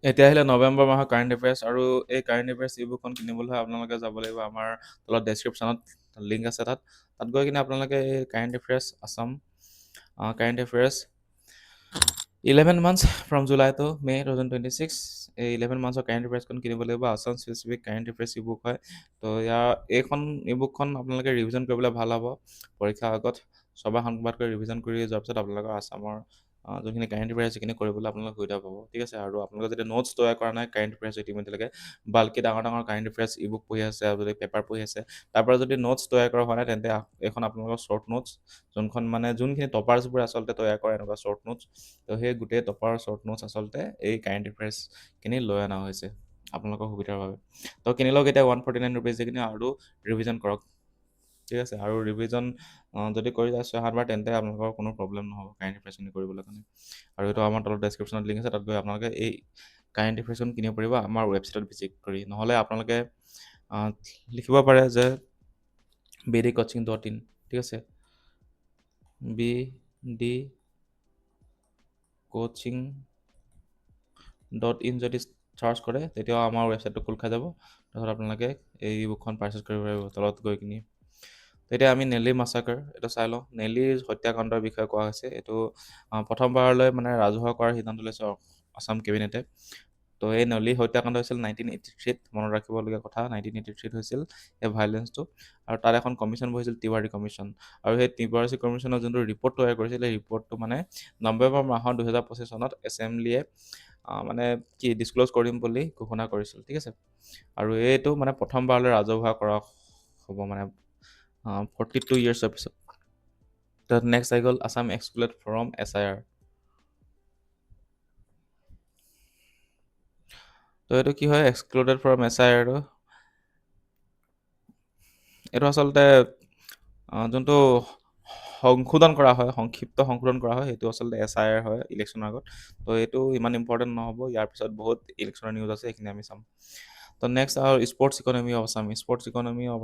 এতিয়া আহিলে নৱেম্বৰ মাহৰ কাৰেণ্ট এফেয়াৰ্ছ আৰু এই কাৰেণ্ট এফেয়াৰ্ছ ইবুকখন কিনিবলৈ হ'লে আপোনালোকে যাব লাগিব আমাৰ তলত ডেছক্ৰিপশ্যনত লিংক আছে তাত গৈ কিনে আপোনালোকে এই current affairs Assam current affairs 11 months from July to May' 2026 এই 11 মান্থছৰ কাৰেণ্ট এফেয়াৰ্ছখন কিনিব লাগিব Assam specific current affairs ebook হয় তো এইখন ইবুকখন আপোনালোকে ৰিভিজন কৰিবলৈ ভাল হ'ব পৰীক্ষাৰ আগত ছবাৰ সংবাদকৈ ৰিভিজন কৰি যোৱাৰ পিছত আপোনালোকৰ আছামৰ যোনখিনি কাৰেণ্ট এফেয়াৰ্ছ সেইখিনি কৰিবলৈ আপোনালোকে সুবিধা পাব ঠিক আছে আৰু আপোনালোকে যদি নোটছ তৈয়াৰ কৰা নাই কাৰেণ্ট এফেয়াৰ্ছ ইতিমধ্যেলৈকে বাল্কি ডাঙৰ কাৰেণ্ট এফেয়াৰ্ছ ইবুক পঢ়ি আছে আৰু যদি পেপাৰ পঢ়ি আছে তাৰ পৰা যদি নোটছ তৈয়াৰ কৰা হোৱা নাই তেন্তে এইখন আপোনালোকৰ শ্বৰ্ট নোটছ যোনখিনি টপাৰ্ছবোৰে আচলতে তৈয়াৰ কৰে এনেকুৱা শ্বৰ্ট নোটছ তো সেই গোটেই টপাৰ শ্বৰ্ট নোটছ আচলতে এই কাৰেণ্ট এফেয়াৰ্ছখিনি লৈ অনা হৈছে আপোনালোকৰ সুবিধাৰ বাবে তো কিনিলেও এতিয়া 149 ৰুপিজ দি কিনে আৰু ৰিভিজন কৰক ঠিক আছে আৰু ৰিভিজন যদি কৰি যায় 6-7 বাৰ তেন্তে আপোনালোকৰ কোনো প্ৰব্লেম নহ'ব কাৰেণ্ট এফেয়াৰ্ছখিনি কৰিবলৈ কাৰণে আৰু এইটো আমাৰ তলত ডেছক্ৰিপশ্যনত লিংক আছে তাত গৈ আপোনালোকে এই কাৰেণ্ট এফেয়াৰ্ছখন কিনিব পাৰিব আমাৰ ৱেবছাইটত ভিজিট কৰি নহ'লে আপোনালোকে লিখিব পাৰে যে bdcoaching.in ঠিক আছে bdcoaching.in যদি চাৰ্চ কৰে তেতিয়াও আমাৰ ৱেবছাইটটো খোল খাই যাব তাৰপিছত আপোনালোকে এই বুকখন পাৰ্চেছ কৰিব পাৰিব তলত গৈ কিনি তেতিয়া আমি নেলি মাছাকাৰ এইটো চাই লওঁ নেলিৰ হত্যাকাণ্ডৰ বিষয়ে কোৱা হৈছে এইটো প্ৰথমবাৰলৈ মানে ৰাজহুৱা কৰাৰ সিদ্ধান্ত লৈছে আছাম কেবিনেটে তো এই নেলি হত্যাকাণ্ড হৈছিল 1983 মনত ৰাখিবলগীয়া কথা 1983 হৈছিল এই ভাইলেঞ্চটো আৰু তাত এখন কমিশ্যন বহিছিল তিৱাৰী কমিশ্যন আৰু সেই তিৱাৰী কমিশ্যনৰ যোনটো ৰিপৰ্ট তৈয়াৰ কৰিছিল সেই ৰিপৰ্টটো মানে নৱেম্বৰ মাহৰ 2025 চনত এছেম্বলিয়ে মানে কি ডিছক্ল'জ কৰিম বুলি ঘোষণা কৰিছিল ঠিক আছে আৰু এইটো মানে প্ৰথমবাৰলৈ ৰাজহুৱা কৰা হ'ব মানে 42 yearsৰ পিছত তাত নেক্সট আহি গ'ল আছাম এক্সক্লুডেড ফ্ৰম SIR তো এইটো কি হয় এক্সক্লুডেড ফ্ৰম SIR এইটো আচলতে যোনটো সংশোধন কৰা হয় সংক্ষিপ্ত সংশোধন কৰা হয় সেইটো আচলতে SIR হয় ইলেকশ্যনৰ আগত তো এইটো ইমান ইম্পৰ্টেণ্ট নহ'ব ইয়াৰ পিছত বহুত ইলেকশ্যনৰ নিউজ আছে সেইখিনি আমি চাম তো নেক্সট আৰু স্পৰ্টছ ইকনমি অফ আছাম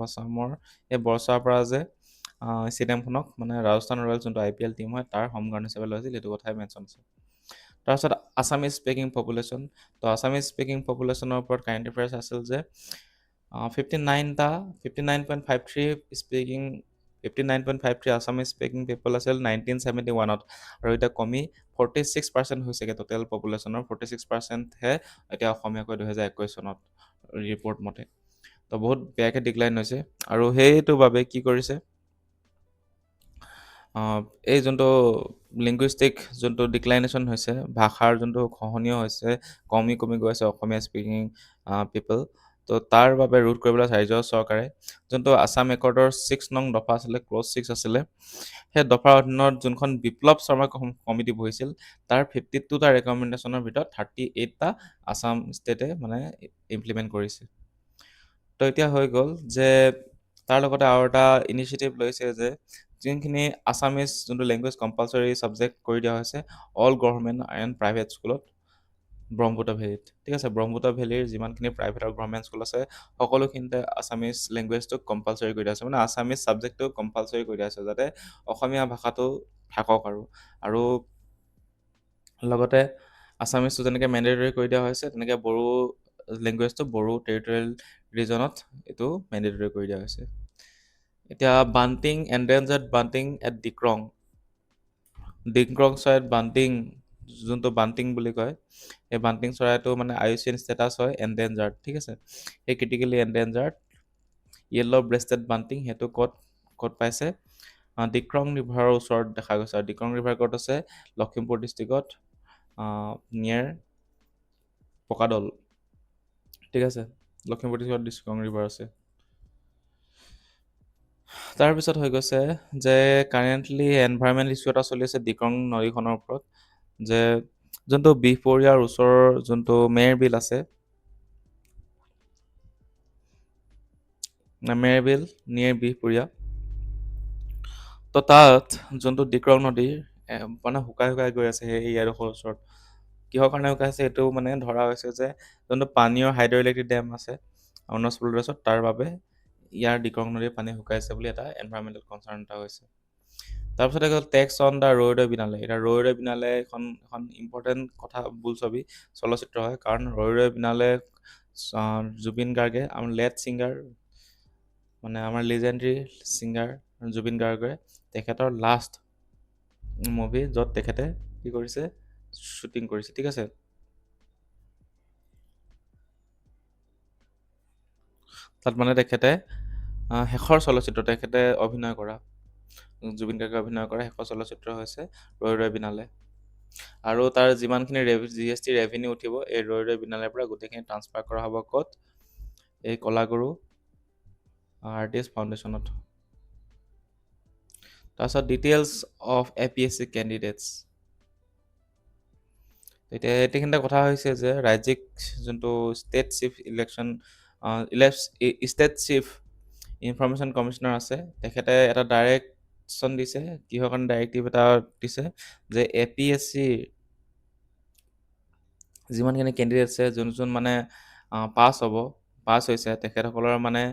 আছামৰ এই বৰ্ষাৰ পৰা যে ষ্টেডিয়ামখনক মানে ৰাজস্থান ৰয়েলছ যোনটো IPL টীম হয় তাৰ হোম গ্ৰাউণ্ড হিচাপে লৈছিল সেইটো কথাই মেনশ্যন আছে তাৰপিছত আছামিজ স্পীকিং পপুলেশ্যন তো আছামিজ স্পীকিং পপুলেশ্যনৰ ওপৰত কাৰেণ্ট এফেয়াৰ্ছ আছিল যে 59.53 আছামিজ স্পীকিং পিপল আছিল 1971ত আৰু এতিয়া কমি 46% হৈছেগৈ টোটেল পপুলেশ্যনৰ 46%হে এতিয়া অসমীয়া কয় 2021 চনত ৰিপৰ্ট মতে তো বহুত বেয়াকৈ ডিক্লাইন হৈছে আৰু সেইটো বাবে কি কৰিছে এই যোনটো লিংগুইষ্টিক যোনটো ডিক্লাইনেশ্যন হৈছে ভাষাৰ যোনটো খহনীয় হৈছে কমি গৈ আছে অসমীয়া স্পীকিং পিপল তো তাৰ বাবে ৰোধ কৰিবলৈ ৰাজ্য চৰকাৰে যোনটো আছাম একৰ্ডৰ 6 নং দফা আছিলে ক্ল'জ 6 আছিলে সেই দফাৰ অধীনত যোনখন বিপ্লৱ শৰ্মা কমিটি বহিছিল তাৰ 52টা ৰেকমেণ্ডেশ্যনৰ ভিতৰত 38টা আছাম ষ্টেটে মানে ইমপ্লিমেণ্ট কৰিছে তো এতিয়া হৈ গ'ল যে তাৰ লগতে আৰু এটা ইনিচিয়েটিভ লৈছে যে যোনখিনি আছামিজ যোনটো লেংগুৱেজ কম্পালচৰি ছাবজেক্ট কৰি দিয়া হৈছে অল গভৰ্ণমেণ্ট এণ্ড প্ৰাইভেট স্কুলত ব্ৰহ্মপুত্ৰ ভেলীত ঠিক আছে ব্ৰহ্মপুত্ৰ ভেলীৰ যিমানখিনি প্ৰাইভেট আৰু গভৰ্ণমেণ্ট স্কুল আছে সকলোখিনিতে আছামিজ লেংগুৱেজটো কম্পালচৰি কৰি দিয়া আছে মানে আছামিজ ছাবজেক্টটো কম্পালচৰি কৰি দিয়া আছে যাতে অসমীয়া ভাষাটো থাকক আৰু লগতে আছামিজটো যেনেকৈ মেণ্ডেটৰী কৰি দিয়া হৈছে তেনেকৈ বড়ো লেংগুৱেজটো বড়ো টেৰিটৰিয়েল ৰিজনত এইটো মেণ্ডেটৰী কৰি দিয়া হৈছে এতিয়া bunting endangered bunting at Dikrong চৰাইত বান্টিং যোনটো বান্টিং বুলি কয় এই বান্টিং চৰাইটো মানে IUCN ষ্টেটাছ হয় এণ্ডেঞ্জাৰ্ড ঠিক আছে সেই ক্ৰিটিকেলি এণ্ডেঞ্জাৰ্ড য়েল্ল' ব্ৰেষ্টেড বান্টিং সেইটো ক'ত পাইছে ডিক্ৰং ৰিভাৰৰ ওচৰত দেখা গৈছে আৰু ডিক্ৰং ৰিভাৰ ক'ত আছে লখিমপুৰ ডিষ্ট্ৰিক্টত নিয়েৰ পকাদল ঠিক আছে লখিমপুৰ ডিষ্ট্ৰিক্টত ডিক্ৰং ৰিভাৰ আছে তাৰপিছত হৈ গৈছে যে কাৰেণ্টলি এনভাইৰমেণ্ট ইছ্যু এটা চলি আছে ডিক্ৰং নদীখনৰ ওপৰত যে যোনটো বিহপুৰীয়াৰ ওচৰৰ যোনটো মেৰ বিল আছে মেৰ বিল নিয়েৰ বিহপুৰীয়া তো তাত যোনটো ডিক্ৰং নদীৰ মানে শুকাই গৈ আছে সেই এৰিয়াডোখৰ ওচৰত কিহৰ কাৰণে শুকাই আছে এইটো মানে ধৰা হৈছে যে যোনটো পানীৰ হাইড্ৰ' ইলেক্ট্ৰিক ডেম আছে অৰুণাচল প্ৰদেশত তাৰ বাবে ইয়াৰ ডিক্ৰং নদীৰ পানী শুকাইছে বুলি এটা এনভাইৰমেণ্টেল কনচাৰ্ণ এটা হৈছে তাৰপিছতে গ'ল টেক্স অন দ্য ৰৈ বিনালে। এতিয়া ৰৈ বিনালে এখন ইম্পৰ্টেণ্ট কথা বোলছবি চলচ্চিত্ৰ হয়, কাৰণ ৰৈ বিনালে জুবিন গাৰ্গে আমাৰ লেট ছিংগাৰ, মানে আমাৰ লিজেণ্ডৰী ছিংগাৰ জুবিন গাৰ্গে তেখেতৰ লাষ্ট মুভি, য'ত তেখেতে কি কৰিছে, শ্বুটিং কৰিছে, ঠিক আছে। তাত মানে তেখেতে শেষৰ চলচ্চিত্ৰ তেখেতে অভিনয় কৰা, জুবিন গাৰ্গে অভিনয় কৰা শেষৰ চলচ্চিত্ৰ হৈছে ৰৈ বিনালে। আৰু তাৰ যিমানখিনি GST ৰেভিনিউ উঠিব এই ৰৈ বিনালেৰ পৰা গোটেইখিনি ট্ৰান্সফাৰ কৰা হ'ব ক'ত, এই কলাগুৰু আৰ্টিষ্ট ফাউণ্ডেশ্যনত। তাৰপিছত ডিটেইলছ অফ APSC কেণ্ডিডেটছ। এতিয়া এইখিনিতে কথা হৈছে যে ৰাজ্যিক যোনটো state chief election state chief information commissioner আছে, তেখেতে এটা ডাইৰেকশ্যন দিছে, কিহৰ কাৰণে ডাইৰেক্টিভ এটা দিছে যে APSC যিমানখিনি কেণ্ডিডেট আছে, যোন মানে পাছ হৈছে, তেখেতসকলৰ মানে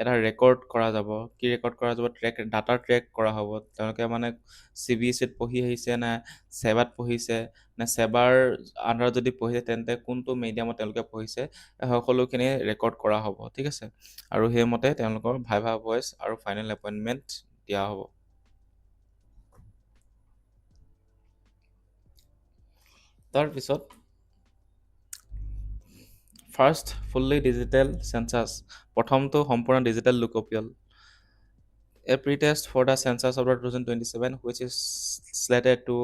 এটা ৰেকৰ্ড কৰা যাব। কি ৰেকৰ্ড কৰা যাব? ডাটা ট্ৰেক কৰা হ'ব। তেওঁলোকে মানে CBSEত পঢ়ি আহিছে নে ছেবাত পঢ়িছে, নে ছেবাৰ আণ্ডাৰত যদি পঢ়িছে তেন্তে কোনটো মিডিয়ামত তেওঁলোকে পঢ়িছে, সকলোখিনি ৰেকৰ্ড কৰা হ'ব, ঠিক আছে। আৰু সেইমতে তেওঁলোকৰ ভাইভা ভইচ আৰু ফাইনেল এপইণ্টমেণ্ট দিয়া হ'ব। তাৰপিছত ফাৰ্ষ্ট ফুল্লি ডিজিটেল চেঞ্চাছ, প্ৰথমটো সম্পূৰ্ণ ডিজিটেল লোকপিয়ল। A pretest for the census of 2027, which is slated to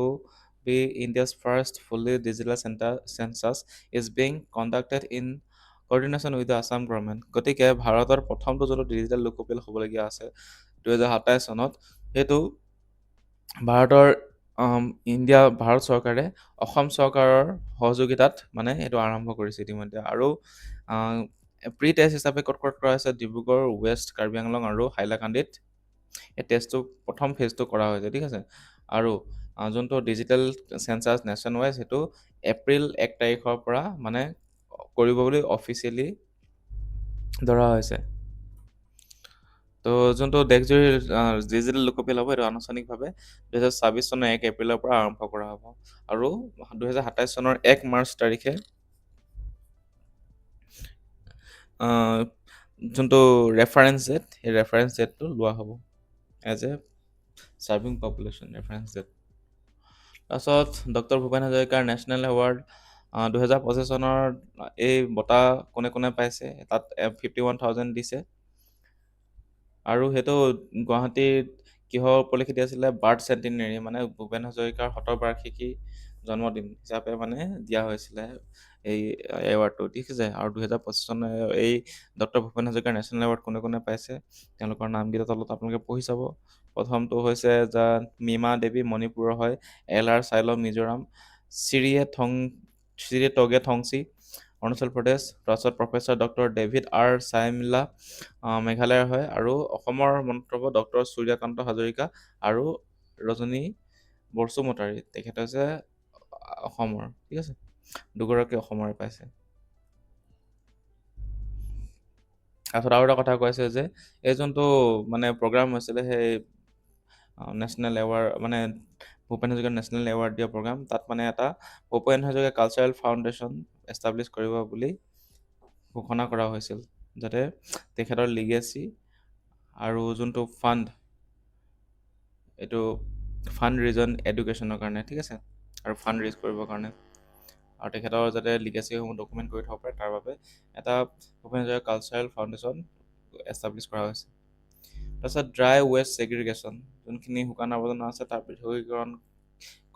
be India's first fully digital census, is being conducted in coordination with the Assam government. গতিকে ভাৰতৰ প্ৰথমটো যোনটো ডিজিটেল লোকপিয়ল হ'বলগীয়া আছে 2027 চনত, সেইটো ভাৰত চৰকাৰে অসম চৰকাৰৰ সহযোগিতাত মানে এইটো আৰম্ভ কৰিছে ইতিমধ্যে। আৰু প্ৰি টেষ্ট হিচাপে ক'ত কৰা হৈছে? ডিব্ৰুগড়, ৱেষ্ট কাৰ্বি আংলং আৰু হাইলাকান্দিত এই টেষ্টটো প্ৰথম ফেজটো কৰা হৈছে, ঠিক আছে। আৰু যোনটো ডিজিটেল চেঞ্চাছ নেশ্যন ৱাইজ, সেইটো এপ্ৰিল 1 তাৰিখৰ পৰা মানে কৰিব বুলি অফিচিয়েলি ধৰা হৈছে। তো যোনটো দেশজুৰি ডিজিটেল লোকপিয়ল হ'ব, সেইটো আনুষ্ঠানিকভাৱে 2026 চনৰ 1 এপ্ৰিলৰ পৰা আৰম্ভ কৰা হ'ব। আৰু 2027 চনৰ 1 মাৰ্চ তাৰিখে যোনটো ৰেফাৰেঞ্চ ডেট, সেই ৰেফাৰেঞ্চ ডেটটো লোৱা হ'ব as a serving population reference date. তাৰপিছত ডক্টৰ ভূপেন হাজৰিকাৰ নেশ্যনেল এৱাৰ্ড 2025 চনৰ এই বঁটা কোনে কোনে পাইছে, তাত 51,000 দিছে। আৰু সেইটো গুৱাহাটীত কিহৰ উপলক্ষে আছিলে? বাৰ্থ চেণ্টিনেৰী, মানে ভূপেন হাজৰিকাৰ শতবাৰ্ষিকী জন্মদিন হিচাপে মানে দিয়া হৈছিলে এই এৱাৰ্ডটো, ঠিক আছে। আৰু 2025 চনৰ এই ডক্টৰ ভূপেন হাজৰিকাৰ নেশ্যনেল এৱাৰ্ড কোনে কোনে পাইছে, তেওঁলোকৰ নামকেইটা তলত আপোনালোকে পঢ়ি চাব। প্ৰথমটো হৈছে মীমা দেৱী, মণিপুৰৰ হয়। LR চাইলম, মিজোৰাম। চিৰিয়ে টগে থংচি, অৰুণাচল প্ৰদেশ। তাৰপিছত প্ৰফেচৰ ডক্টৰ ডেভিড R চাইমিলা, মেঘালয়ৰ হয়। আৰু অসমৰ মন্তব্য ডক্টৰ সূৰ্যকান্ত হাজৰিকা আৰু ৰজনী বৰচুমতাৰী, তেখেত হৈছে অসমৰ, ঠিক আছে। দুগৰাকী অসমৰে পাইছে। তাৰপিছত আৰু এটা কথা কৈছে যে এই যোনটো মানে প্ৰগ্ৰাম হৈছিলে, সেই নেশ্যনেল এৱাৰ্ড মানে ভূপেন হাজৰিকা নেশ্যনেল এৱাৰ্ড দিয়া প্ৰগ্ৰাম, তাত মানে এটা Bhupen Hazarika cultural foundation establish কৰিব বুলি ঘোষণা কৰা হৈছিল, যাতে তেখেতৰ লিগেচি আৰু যোনটো এইটো ফাণ্ড ৰিজন এডুকেশ্যনৰ কাৰণে, ঠিক আছে, আৰু ফাণ্ড ৰেইজ কৰিবৰ কাৰণে, আৰু তেখেতৰ যাতে লিগেচিসমূহ ডকুমেণ্ট কৰি থ'ব পাৰে, তাৰ বাবে এটা Bhupen Hazarika cultural foundation establish কৰা হৈছে। তাৰপিছত ড্ৰাই ৱেষ্ট ছেগ্ৰিগেশ্যন, যোনখিনি শুকান আৱৰ্জনা আছে তাৰ পৃথকীকৰণ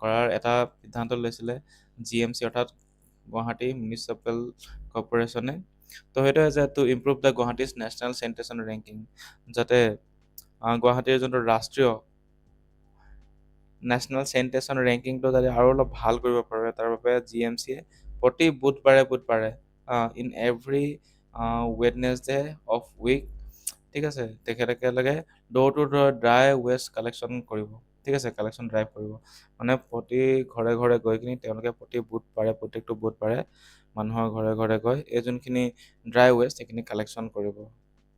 কৰাৰ এটা সিদ্ধান্ত লৈছিলে GMC, অৰ্থাৎ গুৱাহাটী মিউনিচিপেল কৰ্পৰেশ্যনে। তো সেইটো হৈছে to improve the Guwahati's national sanitation ranking, যাতে গুৱাহাটীৰ যোনটো ৰাষ্ট্ৰীয় নেশ্যনেল চেনিটেশ্যন ৰেংকিংটো যাতে আৰু অলপ ভাল কৰিব পাৰে, তাৰ বাবে GMCয়ে প্ৰতি বুধবাৰে in every Wednesday of week, ঠিক আছে, তেখেতে door to door dry waste collection কৰিব, ঠিক আছে, কালেকশ্যন ড্ৰাইভ কৰিব। মানে প্ৰতি ঘৰে ঘৰে গৈ কিনি তেওঁলোকে প্ৰত্যেকটো বুধবাৰে মানুহৰ ঘৰে ঘৰে গৈ এই যোনখিনি ড্ৰাই ৱেষ্ট সেইখিনি কালেকশ্যন কৰিব,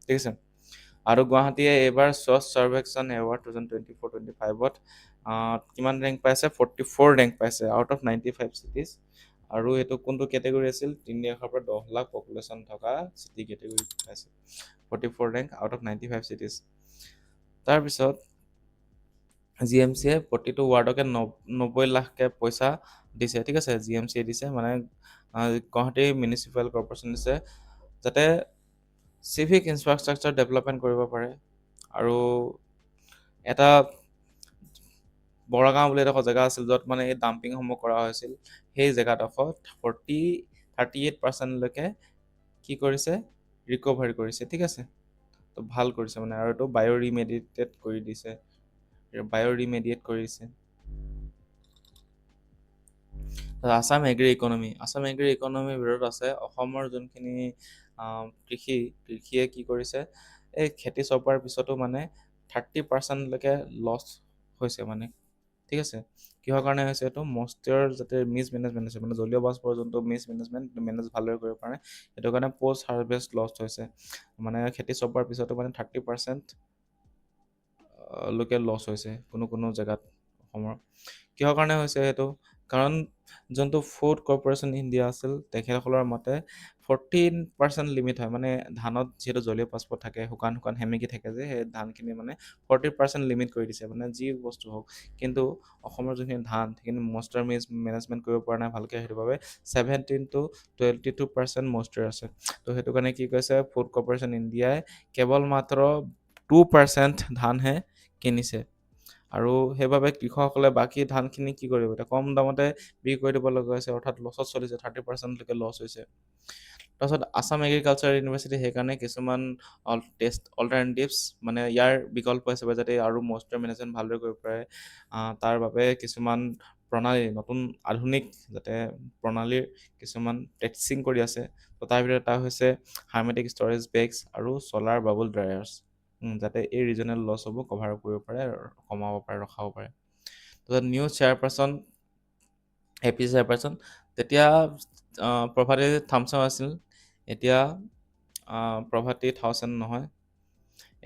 ঠিক আছে। আৰু গুৱাহাটীয়ে এইবাৰ স্বচ্ছ সৰ্বেক্ষণ এৱাৰ্ড 2024-25ত কিমান ৰেংক পাইছে? 44 ৰেংক পাইছে আউট অফ 95 চিটিজ। আৰু এইটো কোনটো কেটেগৰী আছিল? 3 লাখৰ পৰা 10 লাখ পপুলেশ্যন থকা চিটি কেটেগৰী পাইছে। 44 ৰেংক আউট অফ 95 চিটিজ। তাৰপিছত GMCয়ে প্ৰতিটো ৱাৰ্ডকে 90 লাখকে পইচা দিছে, ঠিক আছে। GMCয়ে দিছে, মানে গুৱাহাটী মিউনিচিপেল কৰ্পৰেশ্যন দিছে, যাতে চিভিক ইনফ্ৰাষ্ট্ৰাকচাৰ ডেভেলপমেণ্ট কৰিব পাৰে। আৰু এটা বৰাগাঁও বুলি এডোখৰ জেগা আছিল, য'ত মানে এই ডাম্পিংসমূহ কৰা হৈছিল। সেই জেগাডোখৰ 38%লৈকে কি কৰিছে? ৰিকভাৰী কৰিছে, ঠিক আছে। তো ভাল কৰিছে মানে, আৰু এইটো বায়'ৰিমেডিয়েটেড কৰি দিছে, বায়'ৰিমেডিয়েট কৰিছে। Assam agri economy, Assam agri ইকনমিৰ ভিতৰত আছে অসমৰ যোনখিনি কৃষিয়ে কি কৰিছে, এই খেতি চপোৱাৰ পিছতো মানে 30%লৈকে লছ হৈছে মানে, ঠিক আছে। কিহৰ কাৰণে হৈছে? এইটো মইশ্চাৰ যাতে মিছমেনেজমেণ্ট হৈছে, মানে জলীয় বাষ্পৰ যোনটো মিছমেনেজমেণ্ট মেনেজ ভালদৰে কৰিব পাৰে, সেইটো কাৰণে পষ্ট হাৰ্ভেষ্ট লছ হৈছে। মানে খেতি চপোৱাৰ পিছতো মানে 30% লৈকে লছ হৈছে কোনো কোনো জেগাত অসমৰ। কিহৰ কাৰণে হৈছে সেইটো? কাৰণ যোনটো ফুড কৰ্পৰেশ্যন ইণ্ডিয়া আছিল, তেখেতসকলৰ মতে 14% লিমিট হয়। মানে ধানত যিহেতু জলীয় বাষ্প থাকে, শুকান শুকান সেমেকি থাকে যে, সেই ধানখিনি মানে 40% লিমিট কৰি দিছে, মানে যি বস্তু হওক। কিন্তু অসমৰ যোনখিনি ধান, সেইখিনি মইশ্চাৰ মেনেজমেণ্ট কৰিব পৰা নাই ভালকৈ, সেইটো বাবে 17 to 22% মইশ্চাৰ আছে। তো সেইটো কাৰণে কি কৈছে, ফুড কৰ্পৰেশ্যন ইণ্ডিয়াই কেৱল মাত্ৰ 2% ধানহে কিনিছে। আৰু সেইবাবে কৃষকসকলে বাকী ধানখিনি কি কৰিব? এতিয়া কম দামতে বিক্ৰী কৰি দিব লগা হৈছে, অৰ্থাৎ লছত চলিছে, 30%লৈকে লছ হৈছে। তাৰপিছত আছাম এগ্ৰিকালচাৰ ইউনিভাৰ্চিটি সেইকাৰণে কিছুমান অল্টাৰনেটিভছ, মানে ইয়াৰ বিকল্প হিচাপে যাতে আৰু মইশ্চাৰ মেনেজমেণ্ট ভালদৰে কৰিব পাৰে, তাৰ বাবে কিছুমান প্ৰণালী, নতুন আধুনিক যাতে প্ৰণালীৰ কিছুমান প্ৰেক্টিচিং কৰি আছে। তো তাৰ ভিতৰত এটা হৈছে হাৰ্মেটিক ষ্ট'ৰেজ বেগছ আৰু ছ'লাৰ বাবল ড্ৰায়াৰ্ছ, যাতে এই ৰিজনেল লছসমূহ কভাৰ আপ কৰিব পাৰে, কমাব পাৰে, ৰখাব পাৰে। তাৰপিছত নিউ চেয়াৰপাৰ্চন, এপি চেয়াৰপাৰ্চন, তেতিয়া প্ৰভাতী থামছাও আছিল, এতিয়া প্ৰভাতী থাউচেণ্ড নহয়,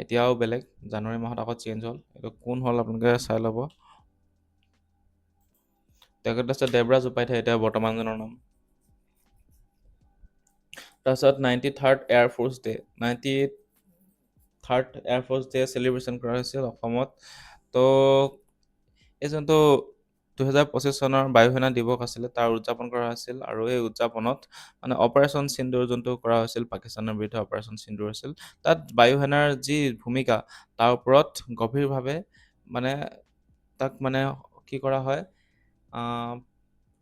এতিয়াও বেলেগ। জানুৱাৰী মাহত আকৌ চেঞ্জ হ'ল। এইটো কোন হ'ল আপোনালোকে চাই ল'ব। তেখেত আছে দেৱৰাজ উপাধ্যায়, এতিয়া বৰ্তমানজনৰ নাম। তাৰপিছত 93rd air force day, 93rd air force day celebration কৰা হৈছিল অসমত। তো এই যোনটো 2025 চনৰ বায়ুসেনা দিৱস আছিলে, তাৰ উদযাপন কৰা হৈছিল। আৰু এই উদযাপনত মানে অপাৰেশ্যন সিন্দুৰ যোনটো কৰা হৈছিল, পাকিস্তানৰ বিৰুদ্ধে অপাৰেশ্যন সিন্দুৰ হৈছিল, তাত বায়ুসেনাৰ যি ভূমিকা, তাৰ ওপৰত গভীৰভাৱে মানে তাক মানে কি কৰা হয়,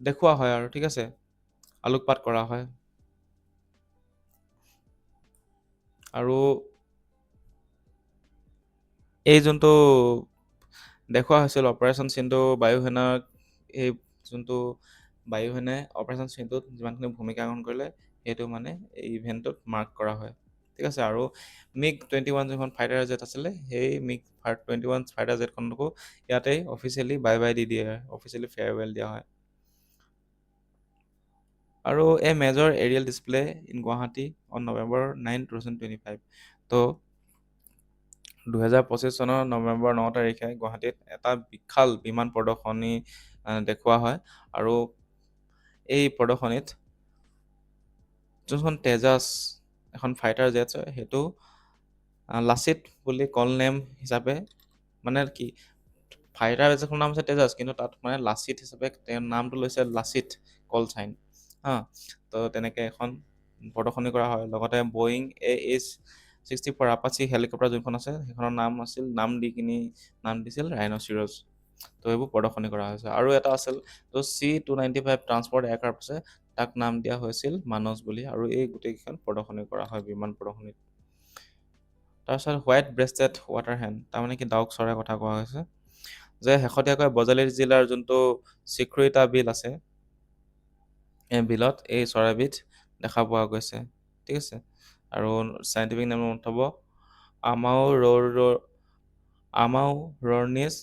দেখুওৱা হয় আৰু, ঠিক আছে, আলোকপাত কৰা হয়। আৰু এই যোনটো দেখুওৱা হৈছিল অপাৰেশ্যন সিন্ধু, বায়ুসেনাক, এই যোনটো বায়ুসেনাই অপাৰেশ্যন সিন্ধুত যিমানখিনি ভূমিকা গ্ৰহণ কৰিলে, সেইটো মানে এই ইভেণ্টত মাৰ্ক কৰা হয়, ঠিক আছে। আৰু MiG-21 যোনখন ফাইটাৰ জেট আছিলে, সেই MiG-21 ফাইটাৰ জেটখনকো ইয়াতেই অফিচিয়েলি বাই বাই দি দিয়ে, অফিচিয়েলি ফেয়াৰৱেল দিয়া হয়। আৰু a major aerial display in Guwahati on November 9, 2025। তো 2025 চনৰ নৱেম্বৰ 9 তাৰিখে গুৱাহাটীত এটা বিশাল বিমান প্ৰদৰ্শনী দেখুওৱা হয়। আৰু এই প্ৰদৰ্শনীত যোনখন তেজাছ, এখন ফাইটাৰ জেটছ হয়, সেইটো লাচিত বুলি কল নেম হিচাপে, মানে কি, ফাইটাৰ জেটখনৰ নাম হৈছে তেজাছ, কিন্তু তাত মানে লাচিত হিচাপে তেওঁৰ নামটো লৈছে লাচিত কল চাইন, হা। তো তেনেকৈ এখন প্ৰদৰ্শনী কৰা হয়। লগতে বয়িং AH-64 আপাচি হেলিকপ্টাৰ যোনখন আছে, সেইখনৰ নাম দিছিল ৰাইন'চিৰছ। তো এইবোৰ প্ৰদৰ্শনী কৰা হৈছে। আৰু এটা আছিল তো C-295 ট্ৰান্সপৰ্ট এয়াৰক্ৰাফ্ট আছে, তাক নাম দিয়া হৈছিল মানস বুলি। আৰু এই গোটেইকেইখন প্ৰদৰ্শনী কৰা হয় বিমান প্ৰদৰ্শনীত। তাৰপিছত হোৱাইট ব্ৰেষ্টেড ৱাটাৰ হেন, তাৰমানে কি, ডাউক চৰাইৰ কথা কোৱা হৈছে, যে শেহতীয়াকৈ বজালী জিলাৰ যোনটো চিক্ৰুইটা বিল আছে, এই বিলত এই চৰাইবিধ দেখা পোৱা গৈছে, ঠিক আছে। আৰু চাইণ্টিফিক নেম হ'ব আমাউৰনিছ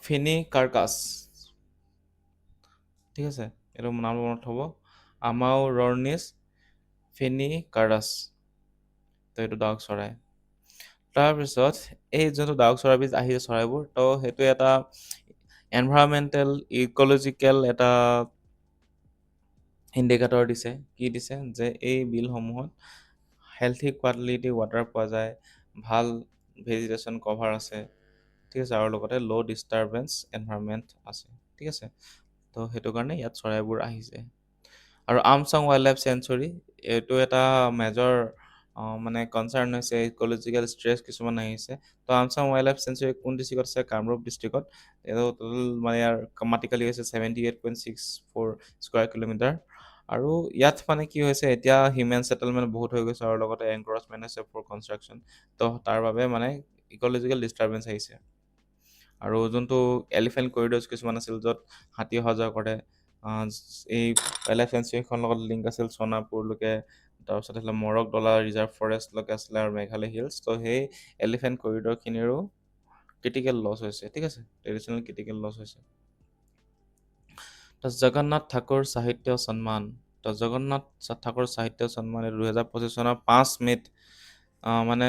ফিনিকাৰ্কাছ, ঠিক আছে। এইটো নাম মনত হ'ব, আমাউৰনিছ ফিনিকাৰাছ। তো এইটো ডাউক চৰাই। তাৰপিছত এই যোনটো ডাউক চৰাইবিধ আহিছে চৰাইবোৰ, তো সেইটো এটা এনভাইৰমেণ্টেল ইক'লজিকেল এটা ইণ্ডিকেটৰ দিছে। কি দিছে? যে এই বিলসমূহত হেল্থি কোৱালিটি ৱাটাৰ পোৱা যায়, ভাল ভেজিটেশ্যন কভাৰ আছে, ঠিক আছে, আৰু লগতে ল' ডিষ্টাৰবেঞ্চ এনভাইৰনমেণ্ট আছে, ঠিক আছে। তো সেইটো কাৰণে ইয়াত চৰাইবোৰ আহিছে। আৰু আমচাং ৱাইল্ড লাইফ চেঞ্চুৰী, এইটো এটা মেজৰ মানে কনচাৰ্ণ হৈছে, ইক'লজিকেল ষ্ট্ৰেছ কিছুমান আহিছে। তো আমচাং ৱাইল্ড লাইফ চেঞ্চুৰী কোন ডিষ্ট্ৰিক্টত আছে? কামৰূপ ডিষ্ট্ৰিক্টত। এইটো টোটেল মানে ইয়াৰ মাটিকালি হৈছে 78.64 স্কুৱাৰ কিলোমিটাৰ। আৰু ইয়াত মানে কি হৈছে, এতিয়া হিউমেন ছেটেলমেণ্ট বহুত হৈ গৈছে, আৰু লগতে এনক্ৰচমেণ্ট আছে ফৰ কনষ্ট্ৰাকশ্যন। তো তাৰ বাবে মানে ইক'লজিকেল ডিষ্টাৰবেঞ্চ আহিছে। আৰু যোনটো এলিফেণ্ট কৰিডৰ্ছ কিছুমান আছিল, য'ত হাতী অহা যোৱা কৰে, এই ৱাইল্ড লাইফ চেঞ্চুৰীখনৰ লগত লিংক আছিল সোণাপুৰলৈকে, তাৰপিছত আছিলে মৰকদলা ৰিজাৰ্ভ ফৰেষ্টলৈকে আছিলে, আৰু মেঘালয় হিলছ। তো সেই এলিফেণ্ট কৰিডৰখিনিৰো ক্ৰিটিকেল লছ হৈছে, ঠিক আছে, ট্ৰেডিশ্যনেল ক্ৰিটিকেল লছ হৈছে। তো জগন্নাথ ঠাকুৰ সাহিত্য সন্মান, তো জগন্নাথ ঠাকুৰ সাহিত্য সন্মান 2025 চনৰ 5 মে'ত মানে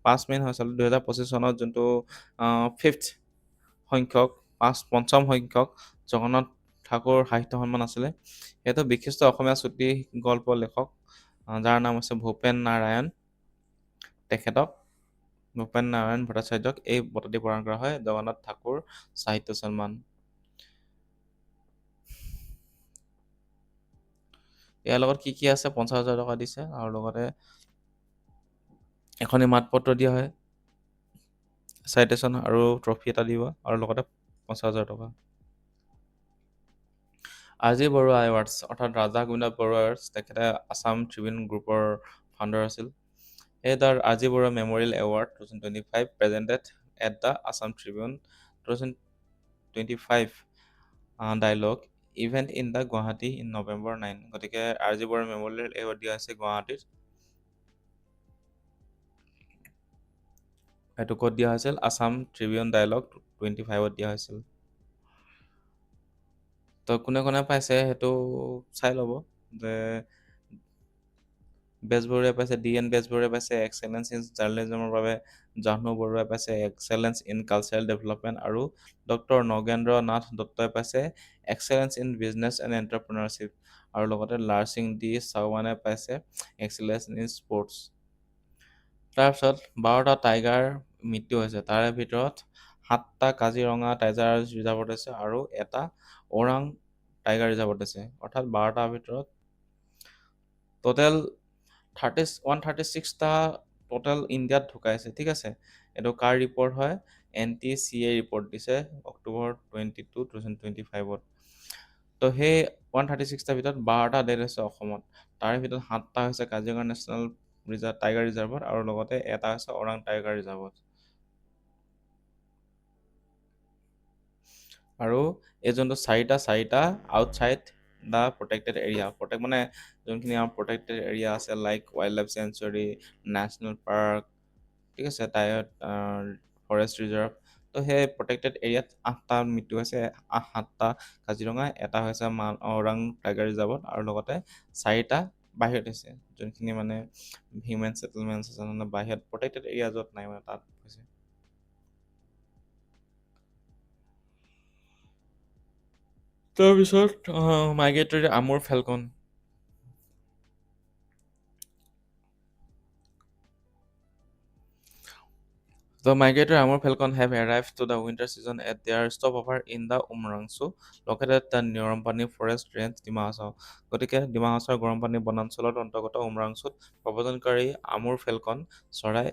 5 মে' হৈছিল 2025 চনত, যোনটো ফিফ্থ সংখ্যক পঞ্চম সংখ্যক জগন্নাথ ঠাকুৰ সাহিত্য সন্মান আছিলে। সেইটো বিশিষ্ট অসমীয়া চুটি গল্প লেখক, যাৰ নাম আছে ভূপেন নাৰায়ণ, তেখেতক ভূপেন নাৰায়ণ ভট্টাচাৰ্যক এই বঁটাটি প্ৰদান কৰা হয়, জগন্নাথ ঠাকুৰ সাহিত্য সন্মান। ইয়াৰ লগত কি কি আছে? 50,000 টকা দিছে, আৰু লগতে এখন মাত পত্ৰ দিয়া হয়, চাইটেশ্যন আৰু ট্ৰফি এটা দিব, আৰু লগতে 50,000 টকা। আজি বৰুৱা এৱাৰ্ডছ, অৰ্থাৎ ৰাজা গোবিন্দ বৰুৱা এৱাৰ্ডছ, তেখেতে আছাম ট্ৰিবিউন গ্ৰুপৰ ফাউণ্ডাৰ আছিল। এই the R G Baruah memorial award 2025 presented at the Assam Tribune 2025 dialogue event in the Guwahati in November 9। গতিকে R G Baruah memorial award দিয়া হৈছে গুৱাহাটীত। সেইটো ক'ত দিয়া হৈছিল? আছাম ট্ৰিবিউন ডায়লগ 25ত দিয়া হৈছিল। তো কোনে কোনে পাইছে সেইটো চাই ল'ব, যে বেজবৰুৱাই পাইছে, DN বেজবৰুৱাই পাইছে এক্সেলেঞ্চ ইন জাৰ্নেলিজমৰ বাবে, জাহ্নু বৰুৱাই পাইছে এক্সেলেঞ্চ ইন কালচাৰেল ডেভেলপমেণ্ট, আৰু ডক্টৰ নগেন্দ্ৰ নাথ দত্তই পাইছে excellence in business and entrepreneurship, আৰু লগতে লাৰচিং ডি চাওৱানে পাইছে এক্সেলেঞ্চ ইন স্পৰ্টছ। তাৰপিছত 12টা টাইগাৰ মৃত্যু হৈছে, তাৰে ভিতৰত 7টা কাজিৰঙা টাইগাৰ ৰিজাৰ্ভত আছে, আৰু এটা ওৰাং টাইগাৰ ৰিজাৰ্ভত আছে। অৰ্থাৎ 12টাৰ ভিতৰত টোটেল 136টা টোটেল ইণ্ডিয়াত ঢুকাইছে, ঠিক আছে। এইটো কাৰ ৰিপৰ্ট হয়? NTCA ৰিপৰ্ট দিছে অক্টোবৰ 22, 2025ত। তো সেই 136টাৰ ভিতৰত 12টা ডেথ হৈছে অসমত, তাৰে ভিতৰত 7টা হৈছে কাজিৰঙা নেশ্যনেল টাইগাৰ ৰিজাৰ্ভত, আৰু লগতে এটা হৈছে ওৰাং টাইগাৰ ৰিজাৰ্ভত। আৰু এই যোনটো চাৰিটা আউটছাইড দ্য প্ৰটেক্টেড এৰিয়া, মানে যোনখিনি আমাৰ প্ৰটেক্টেড এৰিয়া আছে, like wild life century, national park, ঠিক আছে, ফৰেষ্ট ৰিজাৰ্ভ। তো সেই প্ৰটেক্টেড এৰিয়াত 8টা মৃত্যু হৈছে, 7টা কাজিৰঙা, এটা হৈছে ওৰাং টাইগাৰ ৰিজাৰ্ভত, আৰু লগতে 4টা বাহিৰত হৈছে, যোনখিনি মানে হিউমেন ছেটেলমেণ্টছ আছে, মানে বাহিৰত প্ৰটেক্টেড এৰিয়া য'ত নাই, মানে তাত হৈছে। তাৰপিছত migratory amur falcon, The migratory amur falcon have arrived to the winter season at their stopover in the Umrangso, located at the Nyorampani Forest Range, Dima Hasao. গতিকে ডিমা হাছাওৰ গৰমপানী বনাঞ্চলত অন্তৰ্গত উমৰাংচুত প্ৰব্ৰজনকাৰী আমুৰ ফেলকন চৰাই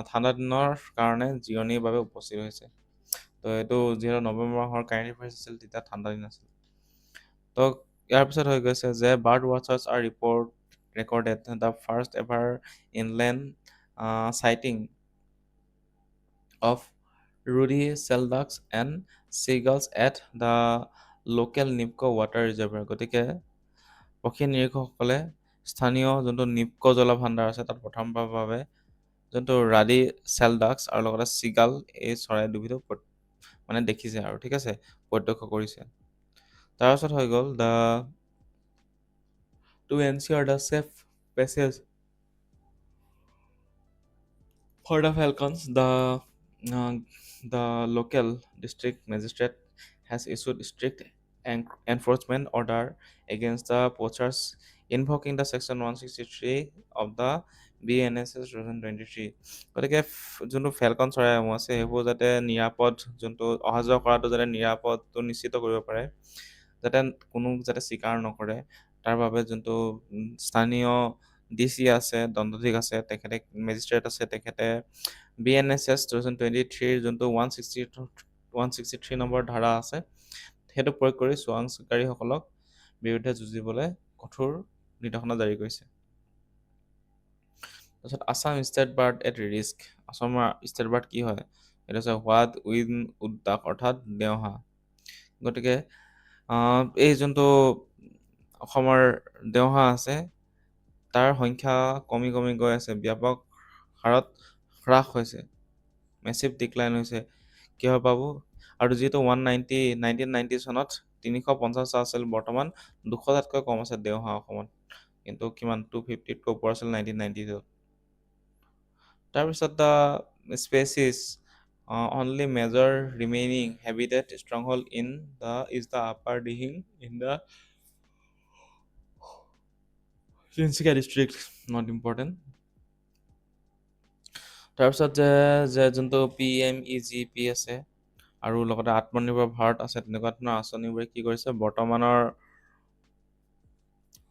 ঠাণ্ডা দিনৰ কাৰণে জিৰণিৰ বাবে উপস্থিত হৈছে। তো এইটো যিহেতু নৱেম্বৰ মাহৰ কাৰেণ্ট এফেয়াৰ্ছ আছিল, তেতিয়া ঠাণ্ডা দিন আছিল। তো ইয়াৰ পিছত হৈ গৈছে যে bird watchers are recorded the first ever inland sighting of ruddy shell ducks and seagulls at the local NEEPCO water reservoir. গতিকে পক্ষী নিৰীক্ষকসকলে স্থানীয় যোনটো নিপকো জলভাণ্ডাৰ আছে, তাত প্ৰথমবাৰৰ বাবে যোনটো ৰাডি চেল ডাক্স আৰু লগতে চিগাল, এই চৰাই দুবিধক মানে দেখিছে, আৰু ঠিক আছে, প্ৰত্যক্ষ কৰিছে। তাৰপিছত হৈ গ'ল to ensure the safe passage For the Falcons, uh, the local district magistrate has issued strict enforcement order against the poachers, invoking the section 163 of the BNSS 2023. গতিকে যোনটো ফেলকন চৰাইসমূহ আছে সেইবোৰ যাতে নিৰাপদ, যোনটো অহা যোৱা কৰাটো যাতে নিৰাপদটো নিশ্চিত কৰিব পাৰে, যাতে কোনো যাতে স্বীকাৰ নকৰে, তাৰ বাবে যোনটো স্থানীয় DC আছে, দণ্ডাধীশ আছে, তেখেতে মেজিষ্ট্ৰেট আছে, তেখেতে BNSS 2023 যোনটো 163 নম্বৰ ধাৰা আছে সেইটো প্ৰয়োগ কৰি চোৰাংচকাৰীসকলক বিৰুদ্ধে যুঁজিবলৈ কঠোৰ নিৰ্দেশনা জাৰি কৰিছে। তাৰপিছত Assam state bird at risk. আছামৰ ষ্টেট বাৰ্ড কি হয়? এইটো হৈছে হোৱাট উইন উদ্দাক, অৰ্থাৎ দেওহা। গতিকে এই যোনটো অসমৰ দেওহা আছে তাৰ সংখ্যা কমি কমি গৈ আছে, ব্যাপক হাৰত হ্ৰাস হৈছে, মেচিভ ডিক্লাইন হৈছে। কিয় পাব? আৰু যিহেতু 1990 চনত 350টা আছিল, বৰ্তমান 200টাতকৈ কম আছে দেওহা অসমত, কিন্তু কিমান 250তকৈ ওপৰ আছিল 1990। তাৰপিছত the species only major remaining habitat stronghold in the is the upper Dihing in the Tinsukia district, not important. তাৰপিছত যে যোনটো PMEGP আছে আৰু লগতে আত্মনিৰ্ভৰ ভাৰত আছে, তেনেকুৱা ধৰণৰ আঁচনিবোৰে কি কৰিছে, বৰ্তমানৰ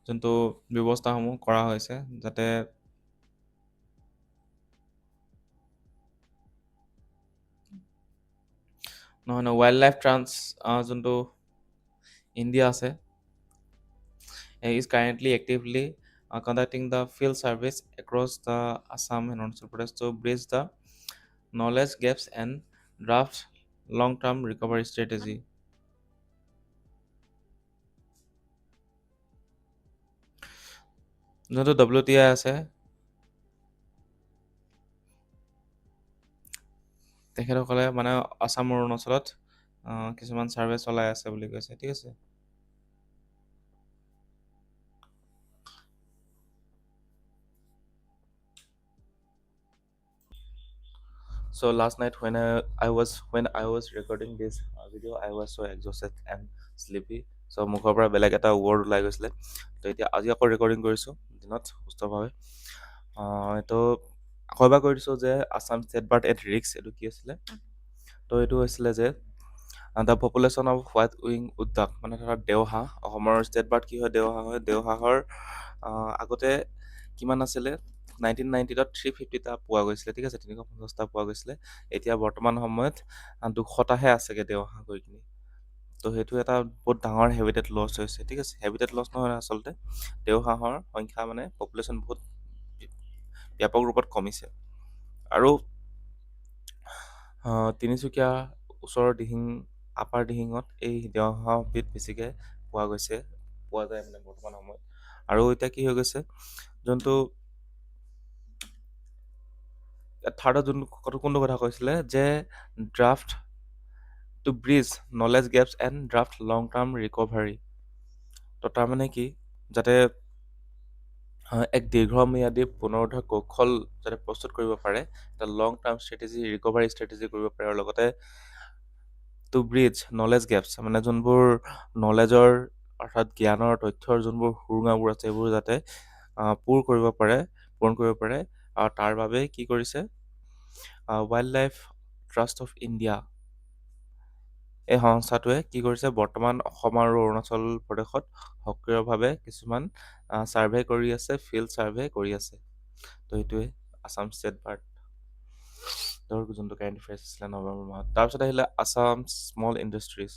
যোনটো ব্যৱস্থাসমূহ কৰা হৈছে যাতে নহয় ৱাইল্ড লাইফ যোনটো ইণ্ডিয়া আছে is currently actively conducting the field service across the Assam and Arunachal Pradesh to bridge the knowledge gaps and draft long-term recovery strategy. যোনটো WTI আছে তেখেতসকলে মানে আসাম আৰু অৰুণাচলত কিছুমান ছাৰ্ভে চলাই আছে বুলি কৈছে, ঠিক আছে। So last night when I was recording this video, I was so exhausted and sleepy. So মুখৰ পৰা বেলেগ এটা ৱৰ্ড ওলাই গৈছিলে, তো এতিয়া আজি আকৌ ৰেকৰ্ডিং কৰিছোঁ দিনত সুস্থভাৱে। এইটো আকৌ এবাৰ কৈ দিছোঁ যে Assam state bird at risk এইটো কি আছিলে। তো এইটো হৈছিলে যে the population of white wing wood duck, মানে ধৰা দেওহাঁহ। অসমৰ ষ্টেট বাৰ্ড কি হয়? দেওহাঁহ হয়। দেওহাঁহৰ আগতে কিমান আছিলে? 1990ত 350টা পোৱা গৈছিলে, ঠিক আছে, 350টা পোৱা গৈছিলে। এতিয়া বৰ্তমান সময়ত 200টাহে আছেগে দেওহাঁহ গৈ কিনি। তো সেইটো এটা বহুত ডাঙৰ হেবিটেট লছ হৈছে, ঠিক আছে। হেবিটেট লছ নহয় আচলতে, দেওহাঁহৰ সংখ্যা মানে পপুলেশ্যন বহুত ব্যাপক ৰূপত কমিছে। আৰু তিনিচুকীয়া ওচৰৰ আপাৰ দিহিঙত এই দেওহাঁহবিধ বেছিকৈ পোৱা যায় মানে বৰ্তমান সময়ত। আৰু এতিয়া কি হৈ গৈছে, যোনটো থাৰ্ডত কোনটো কথা কৈছিলে যে draft to bridge knowledge gaps and draft long term recovery. তো তাৰমানে কি, যাতে এক দীৰ্ঘম্যাদী পুনৰুদ্ধাৰ কৌশল যাতে প্ৰস্তুত কৰিব পাৰে, এটা লং টাৰ্ম ষ্ট্ৰেটেজি, ৰিকভাৰী ষ্ট্ৰেটেজি কৰিব পাৰে, আৰু লগতে টু ব্ৰিজ নলেজ গেপছ, মানে যোনবোৰ নলেজৰ অৰ্থাৎ জ্ঞানৰ তথ্যৰ যোনবোৰ সুৰুঙাবোৰ আছে সেইবোৰ যাতে পূৰণ কৰিব পাৰে। আৰু তাৰ বাবে কি কৰিছে, wild life trust of India এই সংস্থাটোৱে কি কৰিছে, বৰ্তমান অসম আৰু অৰুণাচল প্ৰদেশত সক্ৰিয়ভাৱে কিছুমান ছাৰ্ভে কৰি আছে, ফিল্ড ছাৰ্ভে কৰি আছে। তো সেইটোৱে আছাম ষ্টেট বাৰ্ডৰ যোনটো কাৰেণ্ট এফেয়াৰ্ছ আছিলে নৱেম্বৰ মাহত। তাৰপিছত আহিলে Assam small industries.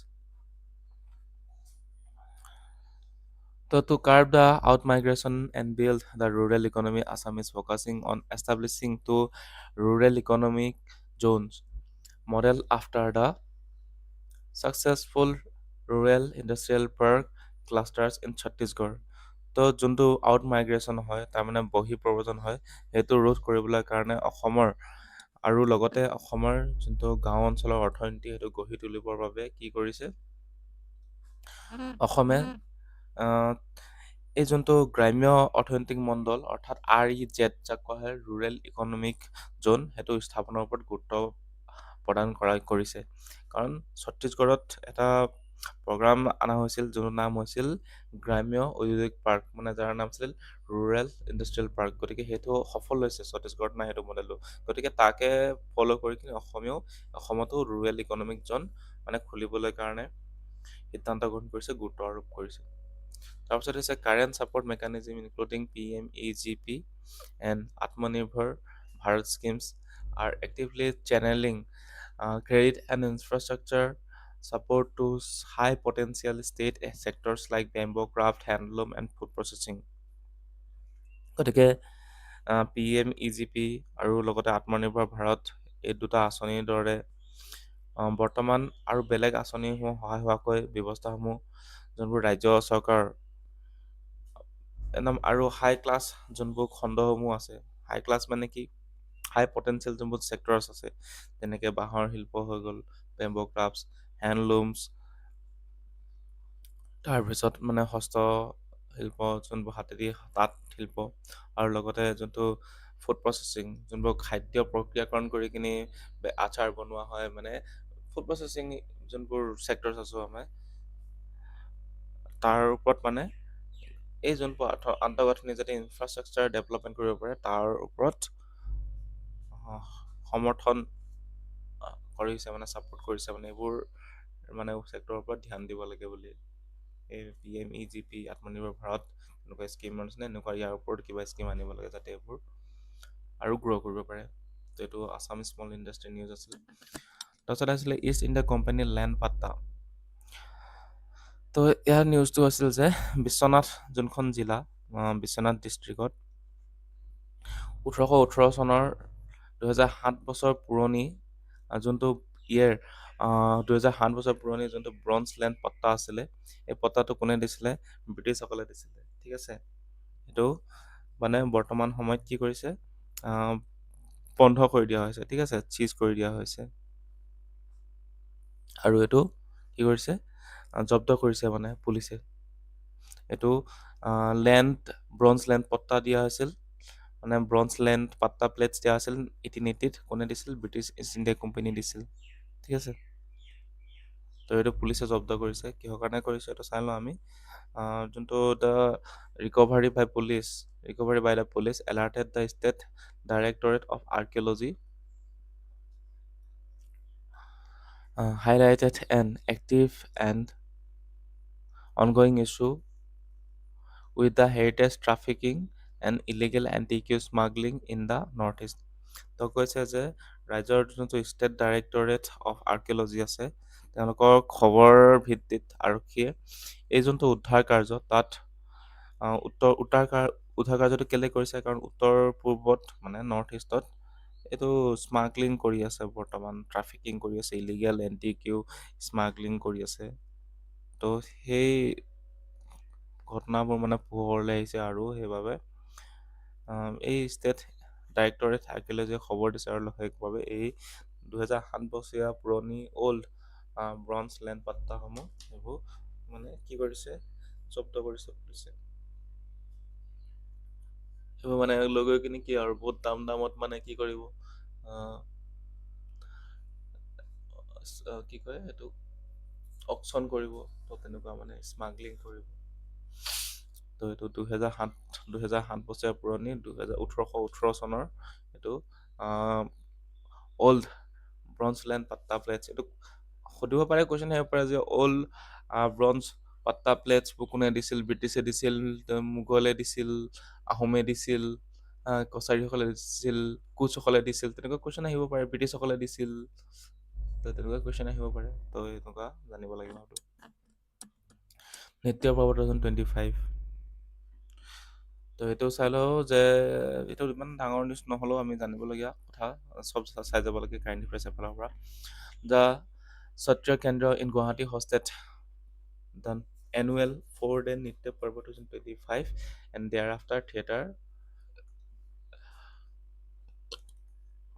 So to curb the out-migration and build the rural economy, Assam is focusing on establishing two rural economic zones, model after the successful rural industrial park clusters in Chhattisgarh. তো যোনটো out migration হয়, তাৰমানে বহিঃপ্ৰব্ৰজন হয়, সেইটো ৰোধ কৰিবলৈ কাৰণে অসমৰ আৰু লগতে অসমৰ যোনটো গাঁও অঞ্চলৰ অৰ্থনীতি সেইটো গঢ়ি তুলিবৰ বাবে কি কৰিছে, অসমে এই যোনটো গ্ৰাম্য অৰ্থনৈতিক মণ্ডল অৰ্থাৎ REZ যাক কোৱা হয় ৰুৰেল ইকনমিক জ'ন সেইটো স্থাপনৰ ওপৰত গুৰুত্ব প্ৰদান কৰিছে। কাৰণ ছত্তীশগড়ত এটা প্ৰগ্ৰাম অনা হৈছিল যোনৰ নাম হৈছিল গ্ৰাম্য ঔদ্যোগিক পাৰ্ক, মানে যাৰ নাম আছিল ৰুৰেল ইণ্ডাষ্ট্ৰিয়েল পাৰ্ক। গতিকে সেইটো সফল হৈছে, ছত্তীশগড়ত নাই সেইটো মডেলটো। গতিকে তাকে ফ'ল' কৰি কিনে অসমতো ৰুৰেল ইকনমিক জ'ন মানে খুলিবলৈ কাৰণে সিদ্ধান্ত গ্ৰহণ কৰিছে, গুৰুত্ব আৰোপ কৰিছে। তাৰপিছত হৈছে current support mechanism including PMEGP and Atmanirbhar Bharat schemes are actively channelling credit and infrastructure support to high potential state sectors like bamboo craft, handloom and food processing. গতিকে PMEGP আৰু লগতে আত্মনিৰ্ভৰ ভাৰত এই দুটা আঁচনিৰ দৰে বৰ্তমান আৰু বেলেগ আঁচনিসমূহ সহায় হোৱাকৈ ব্যৱস্থাসমূহ যোনবোৰ ৰাজ্য চৰকাৰ একদম আৰু হাই ক্লাছ যোনবোৰ খণ্ডসমূহ আছে, হাই ক্লাছ মানে কি হাই পটেঞ্চিয়েল যোনবোৰ ছেক্টৰছ আছে, যেনেকৈ বাঁহৰ শিল্প হৈ গ'ল, বেম্বো ক্ৰাফ্টছ, হেণ্ডলুমছ, তাৰপিছত মানে হস্ত শিল্প যোনবোৰ হাতেদি তাঁত শিল্প, আৰু লগতে যোনটো ফুড প্ৰচেছিং যোনবোৰ খাদ্য প্ৰক্ৰিয়াকৰণ কৰি কিনি আচাৰ বনোৱা হয়, মানে ফুড প্ৰচেছিং যোনবোৰ ছেক্টৰছ আছো আমাৰ তাৰ ওপৰত মানে এই যোনবোৰ আন্তঃগাঁথনি যাতে ইনফ্ৰাষ্ট্ৰাকচাৰ ডেভেলপমেণ্ট কৰিব পাৰে তাৰ ওপৰত সমৰ্থন কৰিছে, মানে ছাপোৰ্ট কৰিছে, মানে এইবোৰ মানে ছেক্টৰৰ ওপৰত ধ্যান দিব লাগে বুলি এই PMEGP আত্মনিৰ্ভৰ ভাৰত এনেকুৱা স্কিম আনিছিলে, এনেকুৱা ইয়াৰ ওপৰত কিবা স্কিম আনিব লাগে যাতে এইবোৰ আৰু গ্ৰ' কৰিব পাৰে। তো এইটো আছাম স্মল ইণ্ডাষ্ট্ৰি নিউজ আছিলে। তাৰপিছত আছিলে ইষ্ট ইণ্ডিয়া কোম্পানী লেণ্ড পাট্টা। তো ইয়াৰ নিউজটো আছিল যে বিশ্বনাথ যোনখন জিলা, বিশ্বনাথ ডিষ্ট্ৰিক্টত 1818 চনৰ 2007 বছৰ পুৰণি যোনটো ইয়েৰ 2007 বছৰ পুৰণি যোনটো ব্ৰঞ্জ লেণ্ড পট্টা আছিলে, এই পট্টাটো কোনে দিছিলে? ব্ৰিটিছসকলে দিছিলে। ঠিক আছে, এইটো মানে বৰ্তমান সময়ত কি কৰিছে, বন্ধ কৰি দিয়া হৈছে। ঠিক আছে, চিজ কৰি দিয়া হৈছে, আৰু এইটো কি কৰিছে, জব্দ কৰিছে মানে পুলিচে। এইটো ব্ৰঞ্জ লেণ্ড পট্টা দিয়া হৈছিল, মানে ব্ৰঞ্জ লেণ্ড পাট্টা প্লেটছ দিয়া আছিল 1880ত। কোনে দিছিল? ব্ৰিটিছ ইষ্ট ইণ্ডিয়া কোম্পানী দিছিল। ঠিক আছে, তো এইটো পুলিচে জব্দ কৰিছে। কিহৰ কাৰণে কৰিছে এইটো চাই লওঁ আমি। যোনটো recovery by the police alerted the state directorate of archaeology highlighted an active and ongoing issue with the heritage trafficking and illegal antique smuggling in the northeast. তো কৈছে যে ৰাজ্যৰ যোনটো ষ্টেট ডাইৰেক্টৰেট অফ আৰ্কিঅলজি আছে, তেওঁলোকৰ খবৰ ভিত্তিত আৰক্ষীয়ে এই যোনটো উদ্ধাৰ কাৰ্য তাত উদ্ধাৰ কাৰ্যটো কেলে কৰিছে, কাৰণ উত্তৰ পূৰ্বত মানে নৰ্থ ইষ্টত এইটো স্মাগলিং কৰি আছে, বৰ্তমান ট্ৰাফিকিং কৰি আছে, ইলিগেল এণ্টিকিউ স্মাগলিং কৰি আছে। তো সেই ঘটনাবোৰ মানে পোহৰলৈ আহিছে, আৰু সেইবাবে এই ষ্টেট ডাইৰেক্টৰেট আৰ্কিঅলজিয়ে খবৰ দিছে, আৰু শেষভাৱে এই 2007 বছৰীয়া পুৰণি অল্ড ব্ৰঞ্জ লেণ্ড পাট্টাসমূহ এইবোৰ মানে কি কৰিছে, জব্দ কৰিছে পুলিচে। সেইবোৰ মানে লৈ গৈ কিনি কি আৰু বহুত দামত মানে কি কৰিব, কি কয় এইটো, অকশ্যন কৰিব, তো তেনেকুৱা মানে স্মাগলিং কৰিব। তো এইটো 2007 বছৰীয়া পুৰণি 1818 চনৰ এইটো অল্ড ব্ৰঞ্জ লেণ্ড পাট্টা প্লেটছ। এইটো সুধিব পাৰে, কুৱেশ্যন আহিব পাৰে যে অল্ড ব্ৰঞ্জ পাট্টা প্লেটছবোৰ কোনে দিছিল? ব্ৰিটিছে দিছিল, মোগলে দিছিল, আহোমে দিছিল, কছাৰীসকলে দিছিল, কোচসকলে দিছিল, তেনেকুৱা কুৱেশ্যন আহিব পাৰে। ব্ৰিটিছসকলে দিছিল, তো তেনেকুৱা কুৱেশ্যন আহিব পাৰে। তো এনেকুৱা জানিব লাগিব। নৃত্য পৰ্ব 2025। তো সেইটো চাই লওঁ যে এইটো ইমান ডাঙৰ নিউজ নহ'লেও আমি জানিবলগীয়া কথা চব চাই যাব লাগে কাৰেণ্ট এফেয়াৰ্ছ এফালৰ পৰা। The Sattriya Kendra in Guwahati hosted the annual 4-day Nritya Parba 2025 and thereafter theatre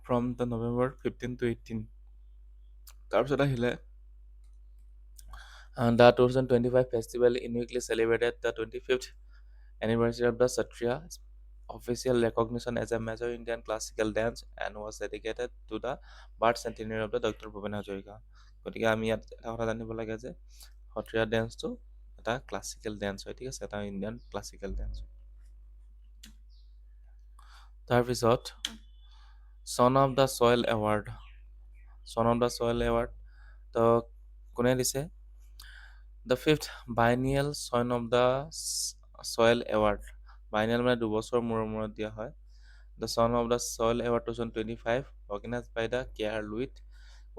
from the November 15 to 18। তাৰপিছত আহিলে the 2025 festival uniquely celebrated the 25th Anniversary of the Satriya official recognition as a major Indian classical dance and was dedicated to the birth centenary of the Dr. Bhupen Hajarika. গতিকে আমি ইয়াত এটা কথা জানিব লাগে যে সত্ৰীয়া ডেন্সটো এটা ক্লাছিকেল ডেন্স হয়, ঠিক আছে, এটা ইণ্ডিয়ান ক্লাছিকেল ডেন্স। তাৰপিছত son of the soil award, son of the soil award তো কোনে দিছে? The fifth biennial son of the soil award, biennial মানে দুবছৰ মূৰে মূৰত দিয়া হয়। The Son of the Soil Award 2025, organized by the Care Luit,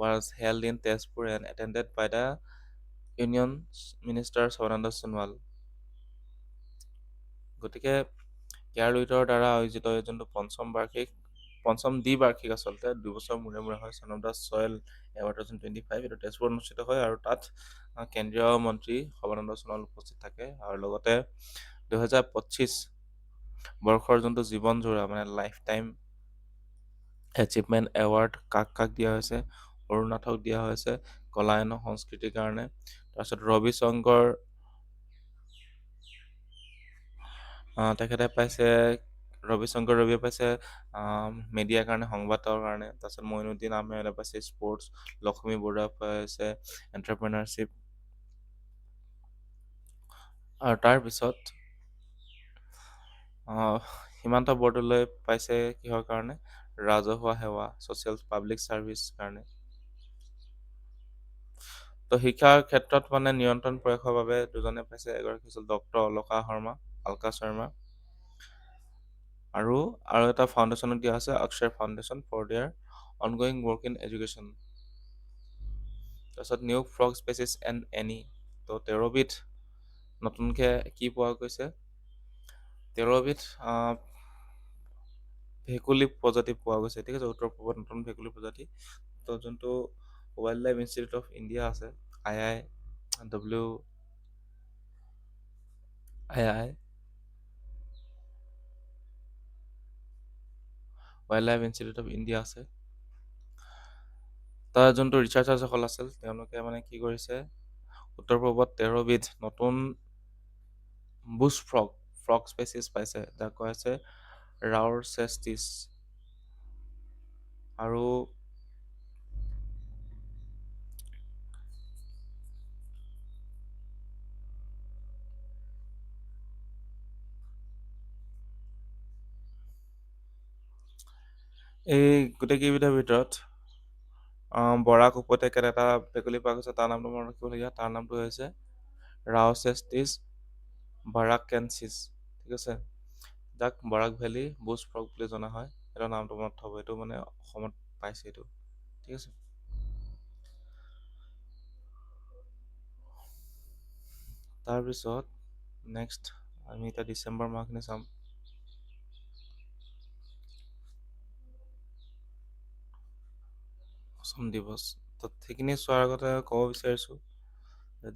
was held in Tezpur and attended by the Union Minister Sarvananda Sonowal. গতিকে care লুইটৰ দ্বাৰা আয়োজিত এই যোনটো পঞ্চম দ্বিবাৰ্ষিক আচলতে 2 বছৰ মূৰে মূৰে হয় চন অফ দ্য ছইল এৱাৰ্ড 2025, এইটো তেজপুৰত অনুষ্ঠিত হয় আৰু তাত কেন্দ্ৰীয় মন্ত্ৰী সৰ্বানন্দ সোণোৱাল উপস্থিত থাকে আৰু লগতে 2025 বৰ্ষৰ যোনটো জীৱনজোৰা মানে লাইফ টাইম এচিভমেণ্ট এৱাৰ্ড কাক কাক দিয়া হৈছে? অৰুণাথক দিয়া হৈছে কলায়ন সংস্কৃতিৰ কাৰণে। তাৰপিছত তেখেতে পাইছে, ৰবিয়ে পাইছে মিডিয়াৰ কাৰণে, সংবাদৰ কাৰণে। তাৰপিছত মইনুদ্দিন আহমেদে পাইছে স্পৰ্টছ, লক্ষ্মী বৰুৱা পাইছে এণ্টাৰপ্ৰেনাৰশ্বিপ। আৰু তাৰপিছত সীমান্ত বৰদলৈ পাইছে কিহৰ কাৰণে? ৰাজহুৱা সেৱা, ছ'চিয়েল পাব্লিক ছাৰ্ভিচ কাৰণে। তো শিক্ষাৰ ক্ষেত্ৰত মানে নিয়ন্ত্ৰণ প্ৰয়াসৰ বাবে দুজনে পাইছে, এগৰাকী হৈছিল ডক্টৰ অলকা শৰ্মা আৰু এটা ফাউণ্ডেশ্যনক দিয়া হৈছে Akshar foundation for their ongoing work in education. তাৰপিছত new frog species and any, তো 13বিধ নতুনকৈ কি পোৱা গৈছে? 13বিধ ভেকুলী প্ৰজাতি পোৱা গৈছে, ঠিক আছে, উত্তৰ পূৰ্বত নতুন ভেকুলী প্ৰজাতি। তো যোনটো wildlife institute of India আছে, I wildlife institute of India আছে, তাৰ যোনটো ৰিচাৰ্চাৰসকল আছিল তেওঁলোকে মানে কি কৰিছে, উত্তৰ পূৰ্বত 13বিধ নতুন বুছ ফ্ৰগ স্পেচিছ পাইছে, যাক কোৱা হৈছে ৰাউৰচেষ্টিছ। আৰু এই গোটেইকেইবিধৰ ভিতৰত বৰাক উপত্যকাত এটা ভেকুলী পোৱা গৈছে, তাৰ নামটো মনত ৰাখিবলগীয়া, তাৰ নামটো হৈছে ৰাউচেষ্টিছ বাৰাকেনচিছ, ঠিক আছে, যাক বৰাক ভেলী বুছ ফ্ৰগ বুলি জনা হয়। সেইটো নামটো মনত থ'ব, এইটো মানে অসমত পাইছে এইটো, ঠিক আছে। তাৰপিছত নেক্সট আমি এতিয়া ডিচেম্বৰ মাহখিনি চাম। অসম দিৱস, তো সেইখিনি চোৱাৰ আগতে ক'ব বিচাৰিছোঁ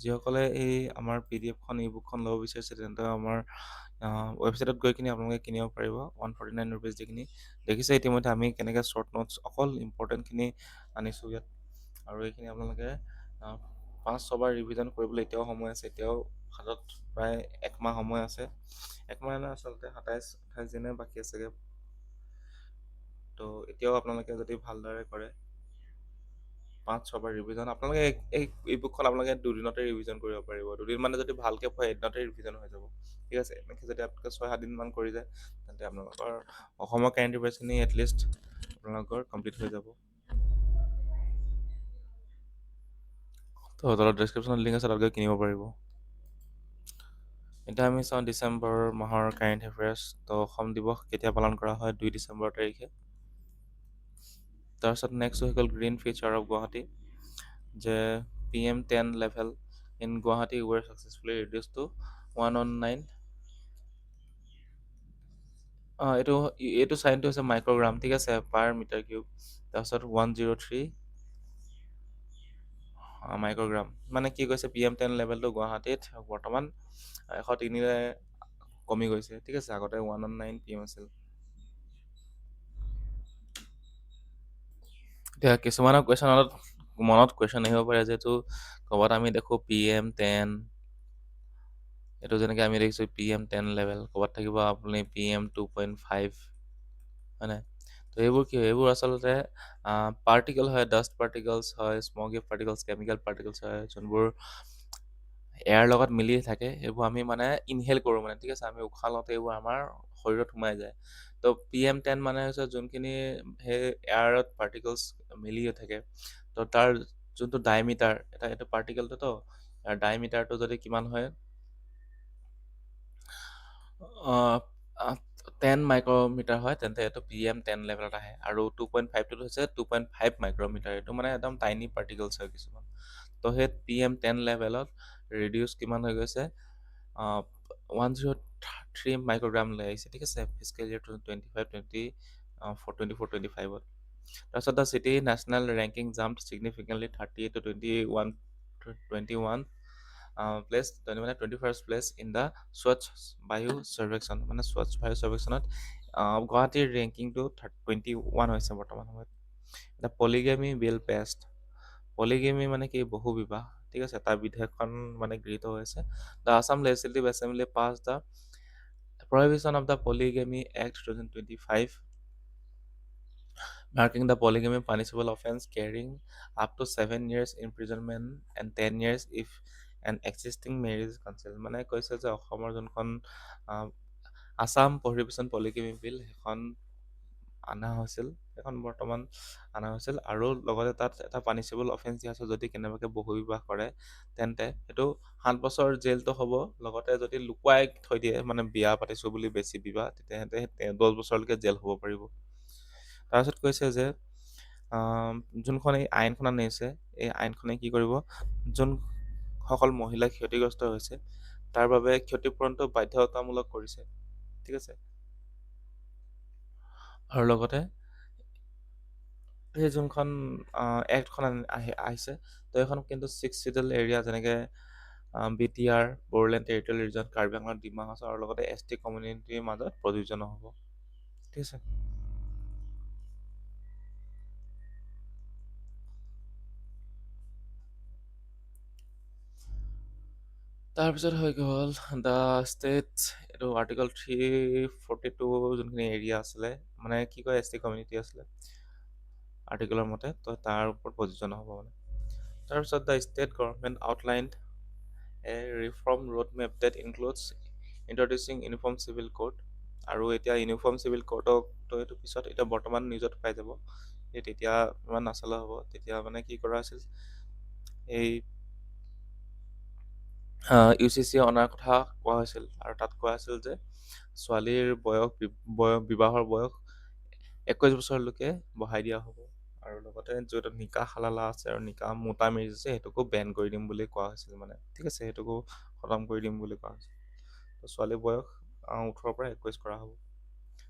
যিসকলে এই আমাৰ PDF-খন ইবুকখন ল'ব বিচাৰিছে তেন্তে আমাৰ ৱেবছাইটত গৈ কিনি আপোনালোকে কিনিব পাৰিব 149 ৰুপিজ দি কিনি। দেখিছে ইতিমধ্যে আমি কেনেকৈ শ্বৰ্ট নোটছ অকল ইম্পৰ্টেণ্টখিনি আনিছোঁ ইয়াত, আৰু এইখিনি আপোনালোকে 5-6বাৰ ৰিভিজন কৰিবলৈ এতিয়াও সময় আছে, এতিয়াও হাতত প্ৰায় 1 মাহ সময় আছে, 1 মাহ নহয় আচলতে 27-28 দিনে বাকী আছেগৈ। তো এতিয়াও আপোনালোকে যদি ভালদৰে কৰে 5-6বাৰ ৰিভিজন, আপোনালোকে এই ইবুকখন আপোনালোকে 2 দিনতে ৰিভিজন কৰিব পাৰিব। 2 দিন মানে যদি ভালকৈ পঢ়ে এদিনতে ৰিভিজন হৈ যাব, ঠিক আছে। এনেকৈ যদি আপোনালোকে 6-7 দিনমান কৰি যায় তেন্তে আপোনালোকৰ অসমৰ কাৰেণ্ট এফেয়াৰ্ছখিনি এটলিষ্ট আপোনালোকৰ কমপ্লিট হৈ যাব। তো তলত ডেছক্ৰিপশ্যনত লিংক আছে, তাত গৈ কিনিব পাৰিব। এতিয়া আমি চাওঁ ডিচেম্বৰ মাহৰ কাৰেণ্ট এফেয়াৰ্ছ। তো অসম দিৱস কেতিয়া পালন কৰা হয়? 2 ডিচেম্বৰ তাৰিখে। তাৰপিছত নেক্সট হৈ গ'ল গ্ৰীণ ফিউচাৰ অফ গুৱাহাটী, যে PM10 level in Guwahati were successfully reduced to 109। এইটো চাইনটো হৈছে মাইক্ৰগ্ৰাম, ঠিক আছে, পাৰ মিটাৰ কিউব। তাৰপিছত 103 মাইক্ৰগ্ৰাম, মানে কি কৈছে PM10 লেভেলটো গুৱাহাটীত বৰ্তমান 103 কমি গৈছে, ঠিক আছে, আগতে 109 PM আছিল। এতিয়া কিছুমানৰ মনত কুৱেশ্যন আহিব পাৰে, যিহেতু ক'ৰবাত আমি দেখোঁ PM10 এইটো যেনেকে আমি দেখিছোঁ PM10 লেভেল, ক'ৰবাত থাকিব আপুনি PM2.5, হয় নাই? তো এইবোৰ কি হয়? এইবোৰ আচলতে পাৰ্টিকল হয়, ডাষ্ট পাৰ্টিকলছ হয়, স্মগি পাৰ্টিকলছ, কেমিকেল পাৰ্টিকলছ হয়, যোনবোৰ এয়াৰ লগত মিলি থাকে। এইবোৰ আমি মানে ইনহেল কৰোঁ মানে, ঠিক আছে? আমি উশাহ লওঁতে এইবোৰ আমাৰ শৰীৰত সোমাই যায়। তো PM10 মানে হৈছে যোনখিনি সেই এয়াৰত পাৰ্টিকলছ মিলি থাকে। তো তাৰ যোনটো ডায়মিটাৰ, এইটো পাৰ্টিকেলটোতো, ডায়মিটাৰটো যদি কিমান হয়, আহ, আহ, 10 মাইক্ৰমিটাৰ হয়, তেন্তে এইটো PM10 লেভেলত আহে। আৰু 2.5টো হৈছে 2.5 মাইক্ৰমিটাৰ। এইটো মানে একদম টাইনি পাৰ্টিকলছ হয় কিছুমান। তো সেই PM10 লেভেলত ৰিডিউচ কিমান হৈ গৈছে? 103 মাইক্ৰগ্ৰামলৈ আহিছে, ঠিক আছে? ফিজিকেল ইয়েৰ 2025-24-25ত। তাৰপিছত the city national ranking jump significantly 38 to 21 place, মানে 21st প্লেচ ইন দ্য স্বচ্ছ বায়ু সৰ্বেক্ষণ, মানে স্বচ্ছ বায়ু সৰ্বেক্ষণত গুৱাহাটীৰ ৰেংকিংটো 21 হৈছে বৰ্তমান সময়ত। The polygamy bill paste, polygamy মানে কি? বহু বিবাহ, ঠিক আছে? তাৰ বিধেয়কখন মানে গৃহীত হৈছে। The Assam legislative assembly pass the prohibition of the polygamy act 2025, marking the polygamy punishable offense carrying up to 7 years imprisonment and 10 years if an existing marriage is cancelled। মানে কৈছে যে অসমৰ যোনখন আহ, আছাম প্ৰহিবিশ্যন পলিগেমি বিল, সেইখন অনা হৈছিল, সেইখন বৰ্তমান অনা হৈছিল। আৰু লগতে তাত এটা পানিছেবল অফেন্স দিয়া আছে, যদি কেনেবাকৈ বহু বিবাহ কৰে তেন্তে সেইটো 7 বছৰ জেলটো হ'ব। লগতে যদি লুকুৱাই থৈ দিয়ে, মানে বিয়া পাতিছোঁ বুলি বেছি বিবাহ, তেতিয়াহ'লে 10 বছৰলৈকে জেল হ'ব পাৰিব। তাৰপিছত কৈছে যে যোনখন এই আইনখন আনিছে, এই আইনখনে কি কৰিব? যোনসকল মহিলা ক্ষতিগ্ৰস্ত হৈছে তাৰ বাবে ক্ষতিপূৰণটো বাধ্যতামূলক কৰিছে, ঠিক আছে? আৰু লগতে সেই যোনখন এক্টখন আহিছে, তো এইখন কিন্তু 6 চিডেল এৰিয়া, যেনেকে BTR, Bodoland territorial region, Karbi Anglong, Dima Hasao আৰু লগতে ST কমিউনিটিৰ মাজত প্ৰযোজ্য নহ'ব, ঠিক আছে? তাৰপিছত হৈ গ'ল দ্য ষ্টেট, এইটো আৰ্টিকল 342 যোনখিনি এৰিয়া আছিলে, মানে কি কয়, ST কমিউনিটি আছিলে আৰ্টিকলৰ মতে, তো তাৰ ওপৰত প্ৰযোজ্য নহ'ব মানে। তাৰপিছত the state government outlined a reform road map that includes introducing uniform civil code. আৰু এতিয়া ইউনিফৰ্ম চিভিল কোডক তো এইটো পিছত, এতিয়া বৰ্তমান নিউজত পাই যাব, এই তেতিয়া ইমান নাচলা হ'ব। তেতিয়া মানে কি কৰা আছিল, এই UCC অনাৰ কথা কোৱা হৈছিল। আৰু তাত কোৱা আছিল যে ছোৱালীৰ বিবাহৰ বয়স 21 বছৰলৈকে বঢ়াই দিয়া হ'ব। আৰু লগতে য'ত নিকাহ হালালা আছে আৰু নিকাহ মোতা মেৰিজ আছে, সেইটোকো বেন কৰি দিম বুলি কোৱা হৈছিল মানে, ঠিক আছে? সেইটোকো খতম কৰি দিম বুলি কোৱা হৈছিল। তো ছোৱালীৰ বয়স 18ৰ পৰা 21 কৰা হ'ব।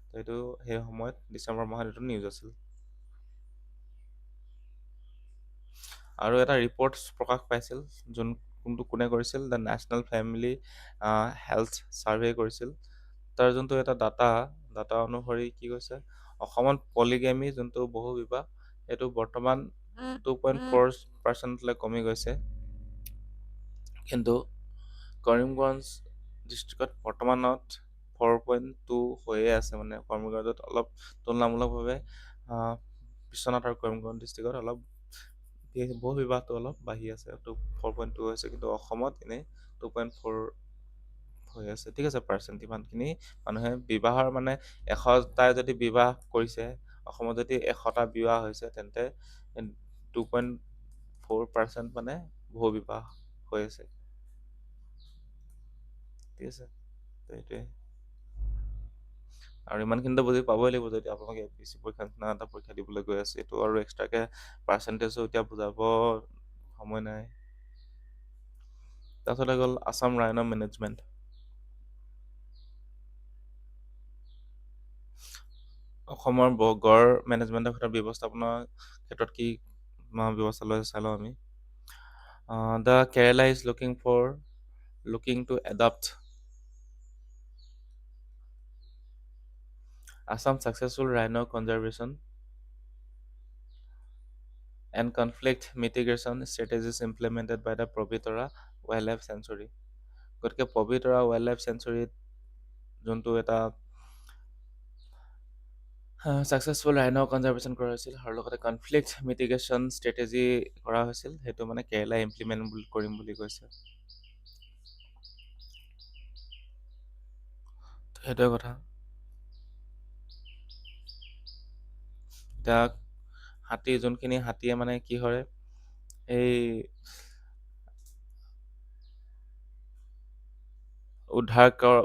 তো এইটো সেই সময়ত ডিচেম্বৰ মাহত এইটো নিউজ আছিল। আৰু এটা ৰিপৰ্ট প্ৰকাশ পাইছিল, কোনে কৰিছিল? The national family health survey কৰিছিল। তাৰ যোনটো এটা ডাটা অনুসৰি কি কৈছে, অসমত পলিগেমি যোনটো বহু বিবাহ, এইটো বৰ্তমান 2.4%লৈ কমি গৈছে। কিন্তু কৰিমগঞ্জ ডিষ্ট্ৰিক্টত বৰ্তমানত 4.2 হৈয়ে আছে, মানে কৰিমগঞ্জত অলপ তুলনামূলকভাৱে বিশ্বনাথ আৰু কৰিমগঞ্জ ডিষ্ট্ৰিক্টত অলপ বহু বিবাহটো অলপ বাঢ়ি আছে, 4.2 হৈছে। কিন্তু অসমত এনেই 2.4 হৈ আছে, ঠিক আছে? পাৰ্চেণ্ট ইমানখিনি মানুহে বিবাহৰ, মানে 100টাই যদি বিবাহ কৰিছে, অসমত যদি 100টা বিবাহ হৈছে, তেন্তে 2.4% মানে বহু বিবাহ হৈ আছে, ঠিক আছে? তো এইটোৱে। আৰু ইমানখিনিতো বুজি পাবই লাগিব, যদি আপোনালোকে APSC পৰীক্ষা নিচিনা এটা পৰীক্ষা দিবলৈ গৈ আছে। এইটো আৰু এক্সট্ৰাকে পাৰ্চেণ্টেজো এতিয়া বুজাব সময় নাই। তাৰপিছত হৈ গ'ল আছাম ৰাইন' মেনেজমেণ্ট। অসমৰ গড় মেনেজমেণ্টৰ ক্ষেত্ৰত ব্যৱস্থাপনাৰ ক্ষেত্ৰত কি ব্যৱস্থা লৈ চাই লওঁ আমি। The Kerala is looking to adopt Assam successful rhino conservation and conflict mitigation strategies implemented by the Pavitra Wildlife Sanctuary। গতিকে পবিতৰা ৱাইল্ড লাইফ চেঞ্চুৰীত যোনটো এটা ছাকচেছফুল ৰাইন' কনজাৰ্ভেশ্যন কৰা হৈছিল আৰু লগতে কনফ্লিক্ট মিটিগেশ্যন ষ্ট্ৰেটেজি কৰা হৈছিল, সেইটো মানে কেৰেলাই ইমপ্লিমেণ্ট কৰিম বুলি কৈছে। সেইটোৱে কথা। এতিয়া যোনখিনি হাতীয়ে মানে কি হয়, এই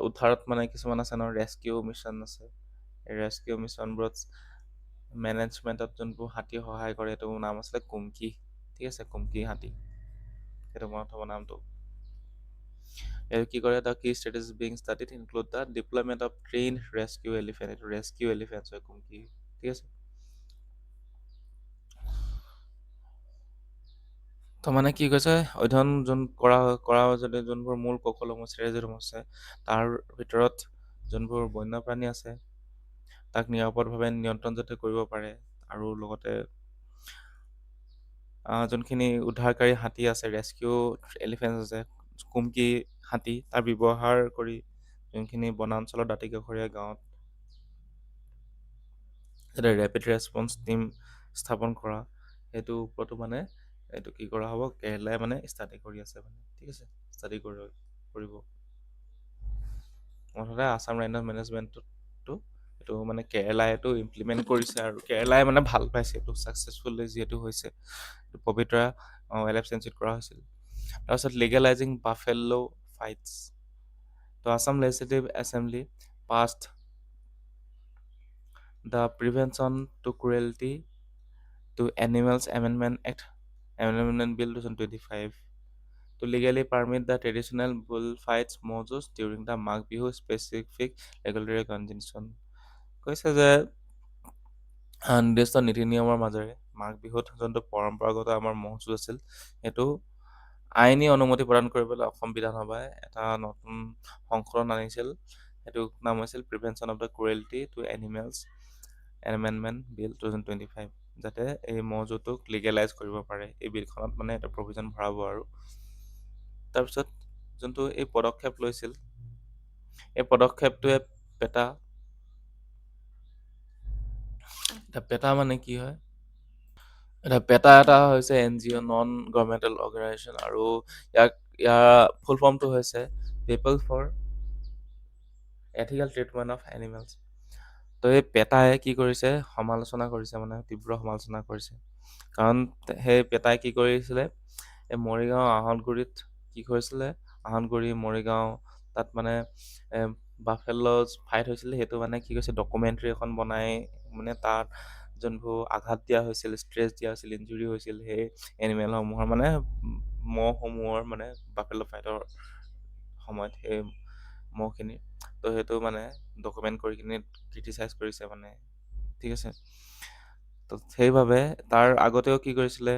উদ্ধাৰত মানে কিছুমান আছে ন, ৰেস্কিউ মিছন আছে। এই ৰেস্কিউ মিছনবোৰত মেনেজমেণ্টত যোনবোৰ হাতী সহায় কৰে, সেইটো নাম আছিলে কুমকি। ঠিক আছে, কুমকি হাতী, সেইটো মনত থ'ব নামটো। এই কি কৰে, the key strategies being studied include the deployment of train rescue elephant. এইটো ৰেস্কিউ এলিফেণ্টছ হয় কুমকি। ঠিক আছে, তো মানে কি কৈছে, অধ্যয়ন কৰা যদি যোনবোৰ মূল কৌশলসমূহ ষ্ট্ৰেটেজিসমূহ আছে, তাৰ ভিতৰত যোনবোৰ বন্যপ্ৰাণী আছে তাক নিৰাপদভাৱে নিয়ন্ত্ৰণ যাতে কৰিব পাৰে, আৰু লগতে যোনখিনি উদ্ধাৰকাৰী হাতী আছে, ৰেস্কিউ এলিফেণ্টছ আছে, কুমকি হাতী, তাৰ ব্যৱহাৰ কৰি যোনখিনি বনাঞ্চলৰ দাঁতিকাষৰীয়া গাঁৱত যাতে ৰেপিড ৰেছপন্স টিম স্থাপন কৰা, সেইটোৰ ওপৰতো মানে এইটো কি কৰা হ'ব, কেৰেলাই মানে ষ্টাডি কৰি আছে মানে। ঠিক আছে, ষ্টাডি কৰিব। মুঠতে আছাম ৰাইন' মেনেজমেণ্টটো এইটো মানে কেৰেলাই এইটো ইমপ্লিমেণ্ট কৰিছে, আৰু কেৰেলাই মানে ভাল পাইছে এইটো ছাকচেছফুলি যিহেতু হৈছে। পবিতৰা ৱাইল্ড লাইফ চেঞ্চুৰীত কৰা হৈছিল। তাৰপিছত লিগেলাইজিং বাফেলো ফাইটছ। তো Assam legislative assembly passed the prevention to cruelty to animals amendment bill 2025 to legally permit the traditional bullfights mojos during the Magh Bihu specific regulatory condition। কৈছে যে নিৰ্দিষ্ট নীতি নিয়মৰ মাজেৰে মাঘ বিহুত যোনটো পৰম্পৰাগত আমাৰ ম'হ যুঁজ আছিল, সেইটো আইনী অনুমতি প্ৰদান কৰিবলৈ অসম বিধানসভাই এটা নতুন সংশোধন আনিছিল। সেইটো নাম হৈছিল prevention of the cruelty to animals amendment bill 2025, যাতে এই ম'হ যুঁজটোক লিগেলাইজ কৰিব পাৰে। এই বিলখনত মানে এটা প্ৰভিজন ভৰাব। আৰু তাৰপিছত যোনটো এই পদক্ষেপ লৈছিল, এই পদক্ষেপটোৱে পেটা মানে কি হয়? পেটা এটা হৈছে NGO, নন গভৰ্ণমেণ্টেল অৰ্গেনাইজেশ্যন, আৰু ইয়াৰ ফুল ফৰ্মটো হৈছে people for ethical treatment of animals. তো এই পেটাই কি কৰিছে, সমালোচনা কৰিছে, মানে তীব্ৰ সমালোচনা কৰিছে। কাৰণ সেই পেটাই কি কৰিছিলে, এই মৰিগাঁও আহতগুৰিত কি কৰিছিলে, আহতগুৰি মৰিগাঁও তাত মানে বাফেল'জ ফাইট হৈছিলে। সেইটো মানে কি কৈছে, ডকুমেণ্টাৰী এখন বনাই মানে তাত যোনবোৰ আঘাত দিয়া হৈছিল, ষ্ট্ৰেছ দিয়া হৈছিল, ইঞ্জুৰি হৈছিল সেই এনিমেলসমূহৰ, মানে মহসমূহৰ, মানে বাফেল' ফাইটৰ সময়ত সেই মহখিনি, তো সেইটো মানে ডকুমেণ্ট কৰি কিনে ক্ৰিটিচাইজ কৰিছে মানে। ঠিক আছে, তো সেইবাবে তাৰ আগতেও কি কৰিছিলে,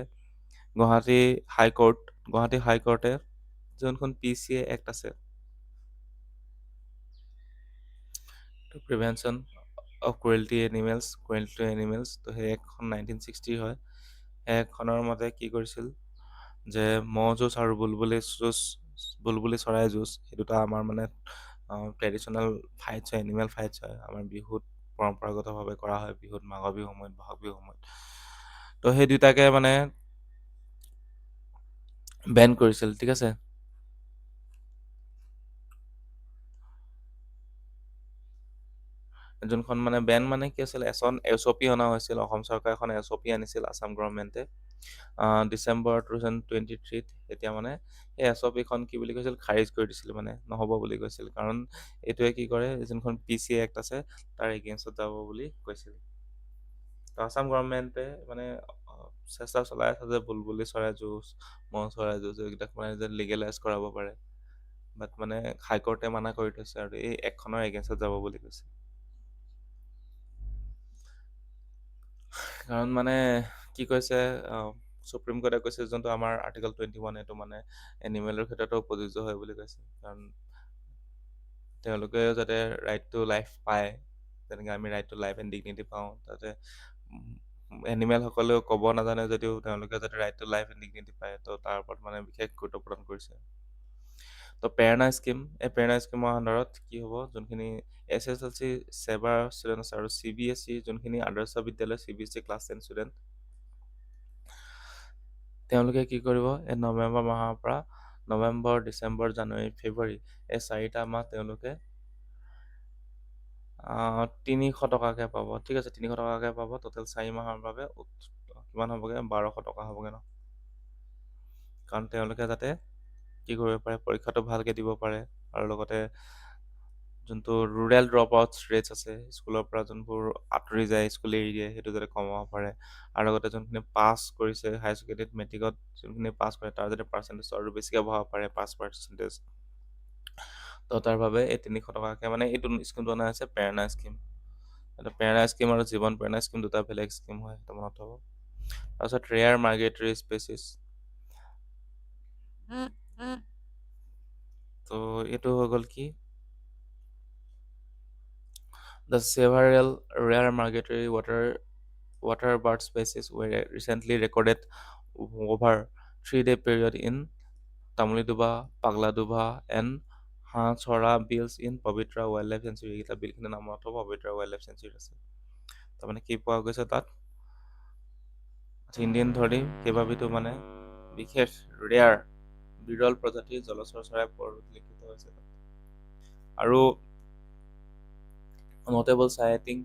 গুৱাহাটী হাইকোৰ্টে যোনখন PCA এক্ট আছে, prevention of cruelty to animals, তো সেই এক্টখন 1960 হয়। সেই এক্টখনৰ মতে কি কৰিছিল, যে ম'হ যুঁজ আৰু বুলবুলি চৰাই যুঁজ, সেই দুটা আমাৰ মানে ট্ৰেডিশ্যনেল ফাইটছ হয়, এনিমেল ফাইটছ হয়। আমাৰ বিহুত পৰম্পৰাগতভাৱে কৰা হয়, বিহুত, মাঘৰ বিহুৰ সময়ত, বহাগ বিহুৰ সময়ত। তো সেই দুটাকে মানে বেন কৰিছিল। ঠিক আছে, যোনখন মানে বেন মানে কি আছিল, এখন SOP অনা হৈছিল, অসম চৰকাৰে এখন SOP আনিছিল, আছাম গভৰ্ণমেণ্টে ডিচেম্বৰ 2023। এতিয়া মানে এই SOPখন কি বুলি কৈছিল, খাৰিজ কৰি দিছিল, মানে নহ'ব বুলি কৈছিল। কাৰণ এইটোৱে কি কৰে, যোনখন PCA এক্ট আছে তাৰ এগেইনষ্টত যাব বুলি কৈছিল। তো আছাম গভৰ্ণমেণ্টে মানে চেষ্টা চলাই আছে যে বুলবুলি চৰাই যুঁজ, ম'হ চৰাই যুঁজ, এইকেইটাক মানে যে লিগেলাইজ কৰাব পাৰে। বাট মানে হাইকোৰ্টে মানা কৰি থৈছে, আৰু এই এক্টখনৰ এগেইনষ্টত যাব বুলি কৈছে। কাৰণ মানে কি কৈছে, সুপ্ৰিম কোৰ্টে কৈছে যোনটো আমাৰ আৰ্টিকল 21, এইটো মানে এনিমেলৰ ক্ষেত্ৰতো প্ৰযোজ্য হয় বুলি কৈছে। কাৰণ তেওঁলোকে যাতে ৰাইট টু লাইফ পায়, যেনেকৈ আমি right to life and dignity পাওঁ, তাতে এনিমেলসকলেও ক'ব নাজানে যদিও তেওঁলোকে যাতে right to life and dignity পায়, তো তাৰ ওপৰত মানে বিশেষ গুৰুত্ব প্ৰদান কৰিছে। তো প্ৰেৰণা স্কিম, এই প্ৰেৰণা স্কিমৰ আণ্ডাৰত কি হ'ব, যোনখিনি SSLC ছেবাৰ ষ্টুডেণ্ট আছে আৰু CBSE যোনখিনি আদৰ্শ বিদ্যালয় CBSE ক্লাছ 10 ষ্টুডেণ্ট, তেওঁলোকে কি কৰিব, এই নৱেম্বৰ মাহৰ পৰা নৱেম্বৰ, ডিচেম্বৰ, জানুৱাৰী, ফেব্ৰুৱাৰী এই 4টা মাহ তেওঁলোকে 300 টকাকৈ পাব। ঠিক আছে, 300 টকাকৈ পাব। টোটেল 4 মাহৰ বাবে কিমান হ'বগৈ, 1200 টকা হ'বগৈ ন। কাৰণ তেওঁলোকে যাতে কি কৰিব পাৰে, পৰীক্ষাটো ভালকৈ দিব পাৰে আৰু লগতে যোনটো ৰুৰেল ড্ৰপ আউট ৰেটছ আছে, স্কুলৰ পৰা যোনবোৰ আঁতৰি যায়, স্কুল এৰি দিয়ে, সেইটো যাতে কমাব পাৰে। আৰু লগতে যোনখিনি পাছ কৰিছে হায়াৰ ছেকেণ্ডেৰীত, মেট্ৰিকত যোনখিনি পাছ কৰে তাৰ যাতে পাৰ্চেণ্টেজ আৰু বেছিকৈ বঢ়াব পাৰে, পাছ পাৰ্চেণ্টেজ। তো তাৰ বাবে এই 300 টকাকৈ মানে এইটো স্কিমটো অনা হৈছে প্ৰেৰণা স্কিম। এটা প্ৰেৰণা স্কিম আৰু জীৱন প্ৰেৰণা স্কিম দুটা বেলেগ স্কিম হয়, সেইটো মনত হ'ব। তাৰপিছত ৰেয়াৰ মাইগ্ৰেটৰী স্পেচিছ, তো এইটো হৈ গ'ল কি, The several rare migratory water bird species were recently recorded over 3-day period in Tamauliduba, Pagladuba, and Hansora Bills in Pavitra Wildlife Sanctuary। এইকেইটা বিলখিনিৰ নামত পবিত্ৰ ৱাইল্ড লাইফ চেঞ্চুৰী আছে। তাৰমানে কি পোৱা গৈছে তাত, 3 দিন ধৰি কেইবাবিধো মানে বিশেষ ৰেয়াৰ বিৰল প্ৰজাতিৰ জলচৰ চৰাই পৰিলক্ষিত হৈছে তাত। আৰু notable sighting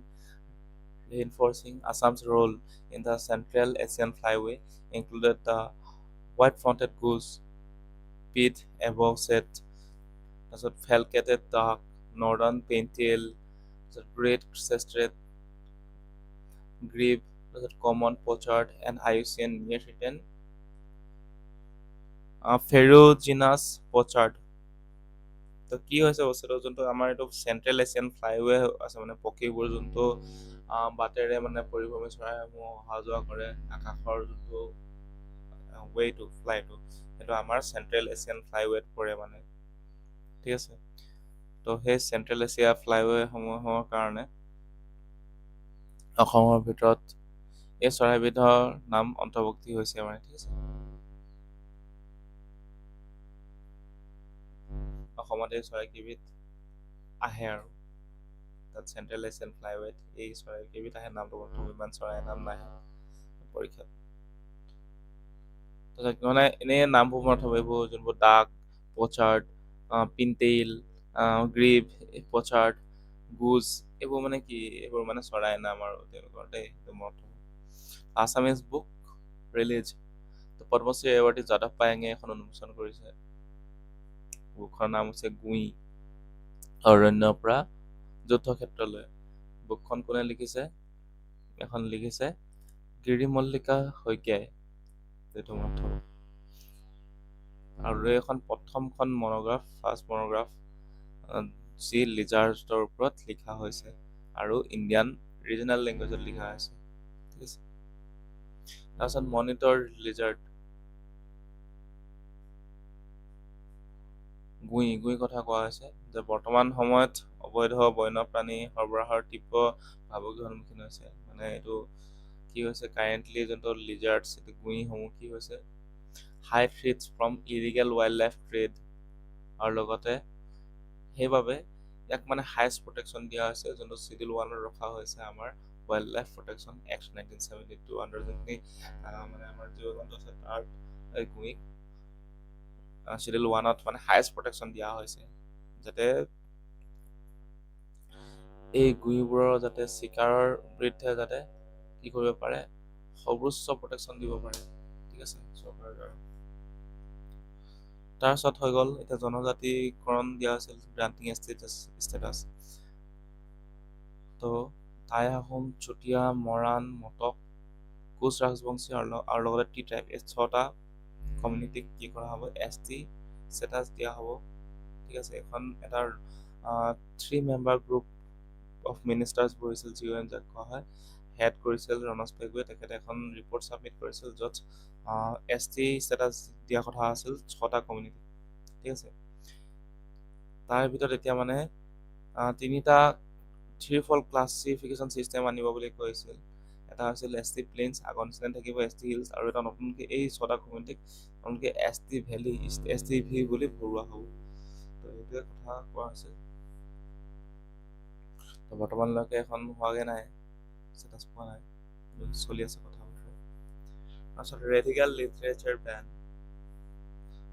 reinforcing Assam's role in the Central Asian Flyway included the white-fronted goose, pied avocet, তাৰপিছত falcated duck, northern pintail, তাৰপিছত great crested grebe, তাৰপিছত common pochard and IUCN near-threatened ferruginous pochard। তো কি হৈছে বস্তুটো, যোনটো আমাৰ এইটো চেণ্ট্ৰেল এছিয়ান ফ্লাইৱে আছে, মানে পক্ষীবোৰ যোনটো বাটেৰে মানে পৰিভ্ৰমী চৰাইসমূহ অহা যোৱা কৰে, আকাশৰ যোনটো ৱেটো ফ্লাইটো, সেইটো আমাৰ চেণ্ট্ৰেল এছিয়ান ফ্লাইৱেত পৰে মানে। ঠিক আছে, তো সেই চেণ্ট্ৰেল এছিয়া ফ্লাইৱেসমূহৰ কাৰণে অসমৰ ভিতৰত এই চৰাইবিধৰ নাম অন্তৰ্ভুক্তি হৈছে মানে। ঠিক আছে, অসমত এই চৰাইকেইবিধ আহে আৰু তাত চেণ্ট্ৰেল এছিয়ান ফ্লাইৱেত এই চৰাইকেইবিধ আহে, নামটো প্ৰথম ইমান চৰাইৰ নাম নাহে পৰীক্ষাত। তাৰপিছত মানে এনেই নামবোৰ মনত থ'ব, এইবোৰ যোনবোৰ ডাক, পচাৰ্ড, পিনটেইল, গ্ৰীভ, পচাৰ্ড, গুজ, এইবোৰ মানে কি, এইবোৰ মানে চৰাইৰ নাম আৰু তেওঁলোকৰ দেই, সেইটো মনত থ'ব। Assamese book release, Padmashri awardee যাদৱ পায়েঙে এখন উন্মোচন কৰিছে। বুকখনৰ নাম হৈছে গুই, অৰণ্যৰ পৰা যুদ্ধক্ষেত্ৰলৈ। বুকখন কোনে লিখিছে, এখন লিখিছে গিৰিমল্লিকা শইকীয়াই, সেইটো মনত থ'ব। আৰু এইখন প্ৰথমখন মনোগ্ৰাফ, ফাৰ্ষ্ট মনোগ্ৰাফ যি লিজাৰ্ডৰ ওপৰত লিখা হৈছে আৰু ইণ্ডিয়ান ৰিজনেল লেংগুৱেজত লিখা হৈছে। ঠিক আছে, তাৰপিছত মনিটৰ লিজাৰ্ড, গুই কথা কোৱা হৈছে যে বৰ্তমান সময়ত অবৈধ বন্যপ্ৰাণী সৰবৰাহৰ তীব্ৰ ভাবুকিৰ সন্মুখীন হৈছে। মানে এইটো কি হৈছে, কাৰেণ্টলি যোনটো লিজাৰ্ডছ, এইটো গুইসমূহ কি হৈছে, high threats from illegal wildlife trade, আৰু লগতে সেইবাবে ইয়াক মানে হাইষ্ট প্ৰটেকশ্যন দিয়া হৈছে, যোনটো Schedule 1ত ৰখা হৈছে আমাৰ wild life protection act 1972 under, যোনখিনি মানে আমাৰ জীৱ জন্তু আছে তাৰ এই গুইক Schedule 1ত মানে হাইষ্ট প্ৰটেকশ্যন দিয়া হৈছে, যাতে এই গুইবোৰৰ যাতে চিকাৰৰ বিৰুদ্ধে যাতে কি কৰিব পাৰে, সৰ্বোচ্চ প্ৰটেকশ্যন দিব পাৰে। ঠিক আছে, চৰকাৰৰ দ্বাৰা। তাৰপিছত হৈ গ'ল এতিয়া জনজাতিকৰণ দিয়া হৈছিল, গ্ৰান্টিং ষ্টেটাছ। তো টাই আহোম, চুতীয়া, মৰাণ, মটক, কোচ ৰাজবংশী আৰু লগতে টি ট্ৰাইব, এই 6টা কমিউনিটিক কি কৰা হ'ব, ST ষ্টেটাছ দিয়া হ'ব। ঠিক আছে, এখন এটা 3 মেম্বাৰ গ্ৰুপ অফ মিনিষ্টাৰ্ছ বহিছিল, GOM যাক কোৱা হয়, হেড কৰিছিল ৰনজ পেগুৱে। তেখেতে এখন ৰিপৰ্ট ছাবমিট কৰিছিল, য'ত ST ষ্টেটাছ দিয়া কথা আছিল 6টা কমিউনিটি। ঠিক আছে, তাৰ ভিতৰত এতিয়া মানে 3টা থ্ৰীফল্ড ক্লাছিফিকেশ্যন চিষ্টেম আনিব বুলি কৈছিল। এটা হৈছিল ST প্লেইনছ, আগৰ নিচিনা থাকিব ST হিলছ, আৰু এটা নতুনকৈ এই 6টা কমিউনিটিক নতুনকৈ ST ভেলী, STV বুলি ভৰোৱা হ'ব। সেইটোৱে কথা কোৱা হৈছে। তো বৰ্তমানলৈকে এখন হোৱাগে নাই, ষ্টেটাছ পোৱা নাই, চলি আছে কথা বতৰা। তাৰপিছত ৰেডিকেল লিটাৰেচাৰ বেন,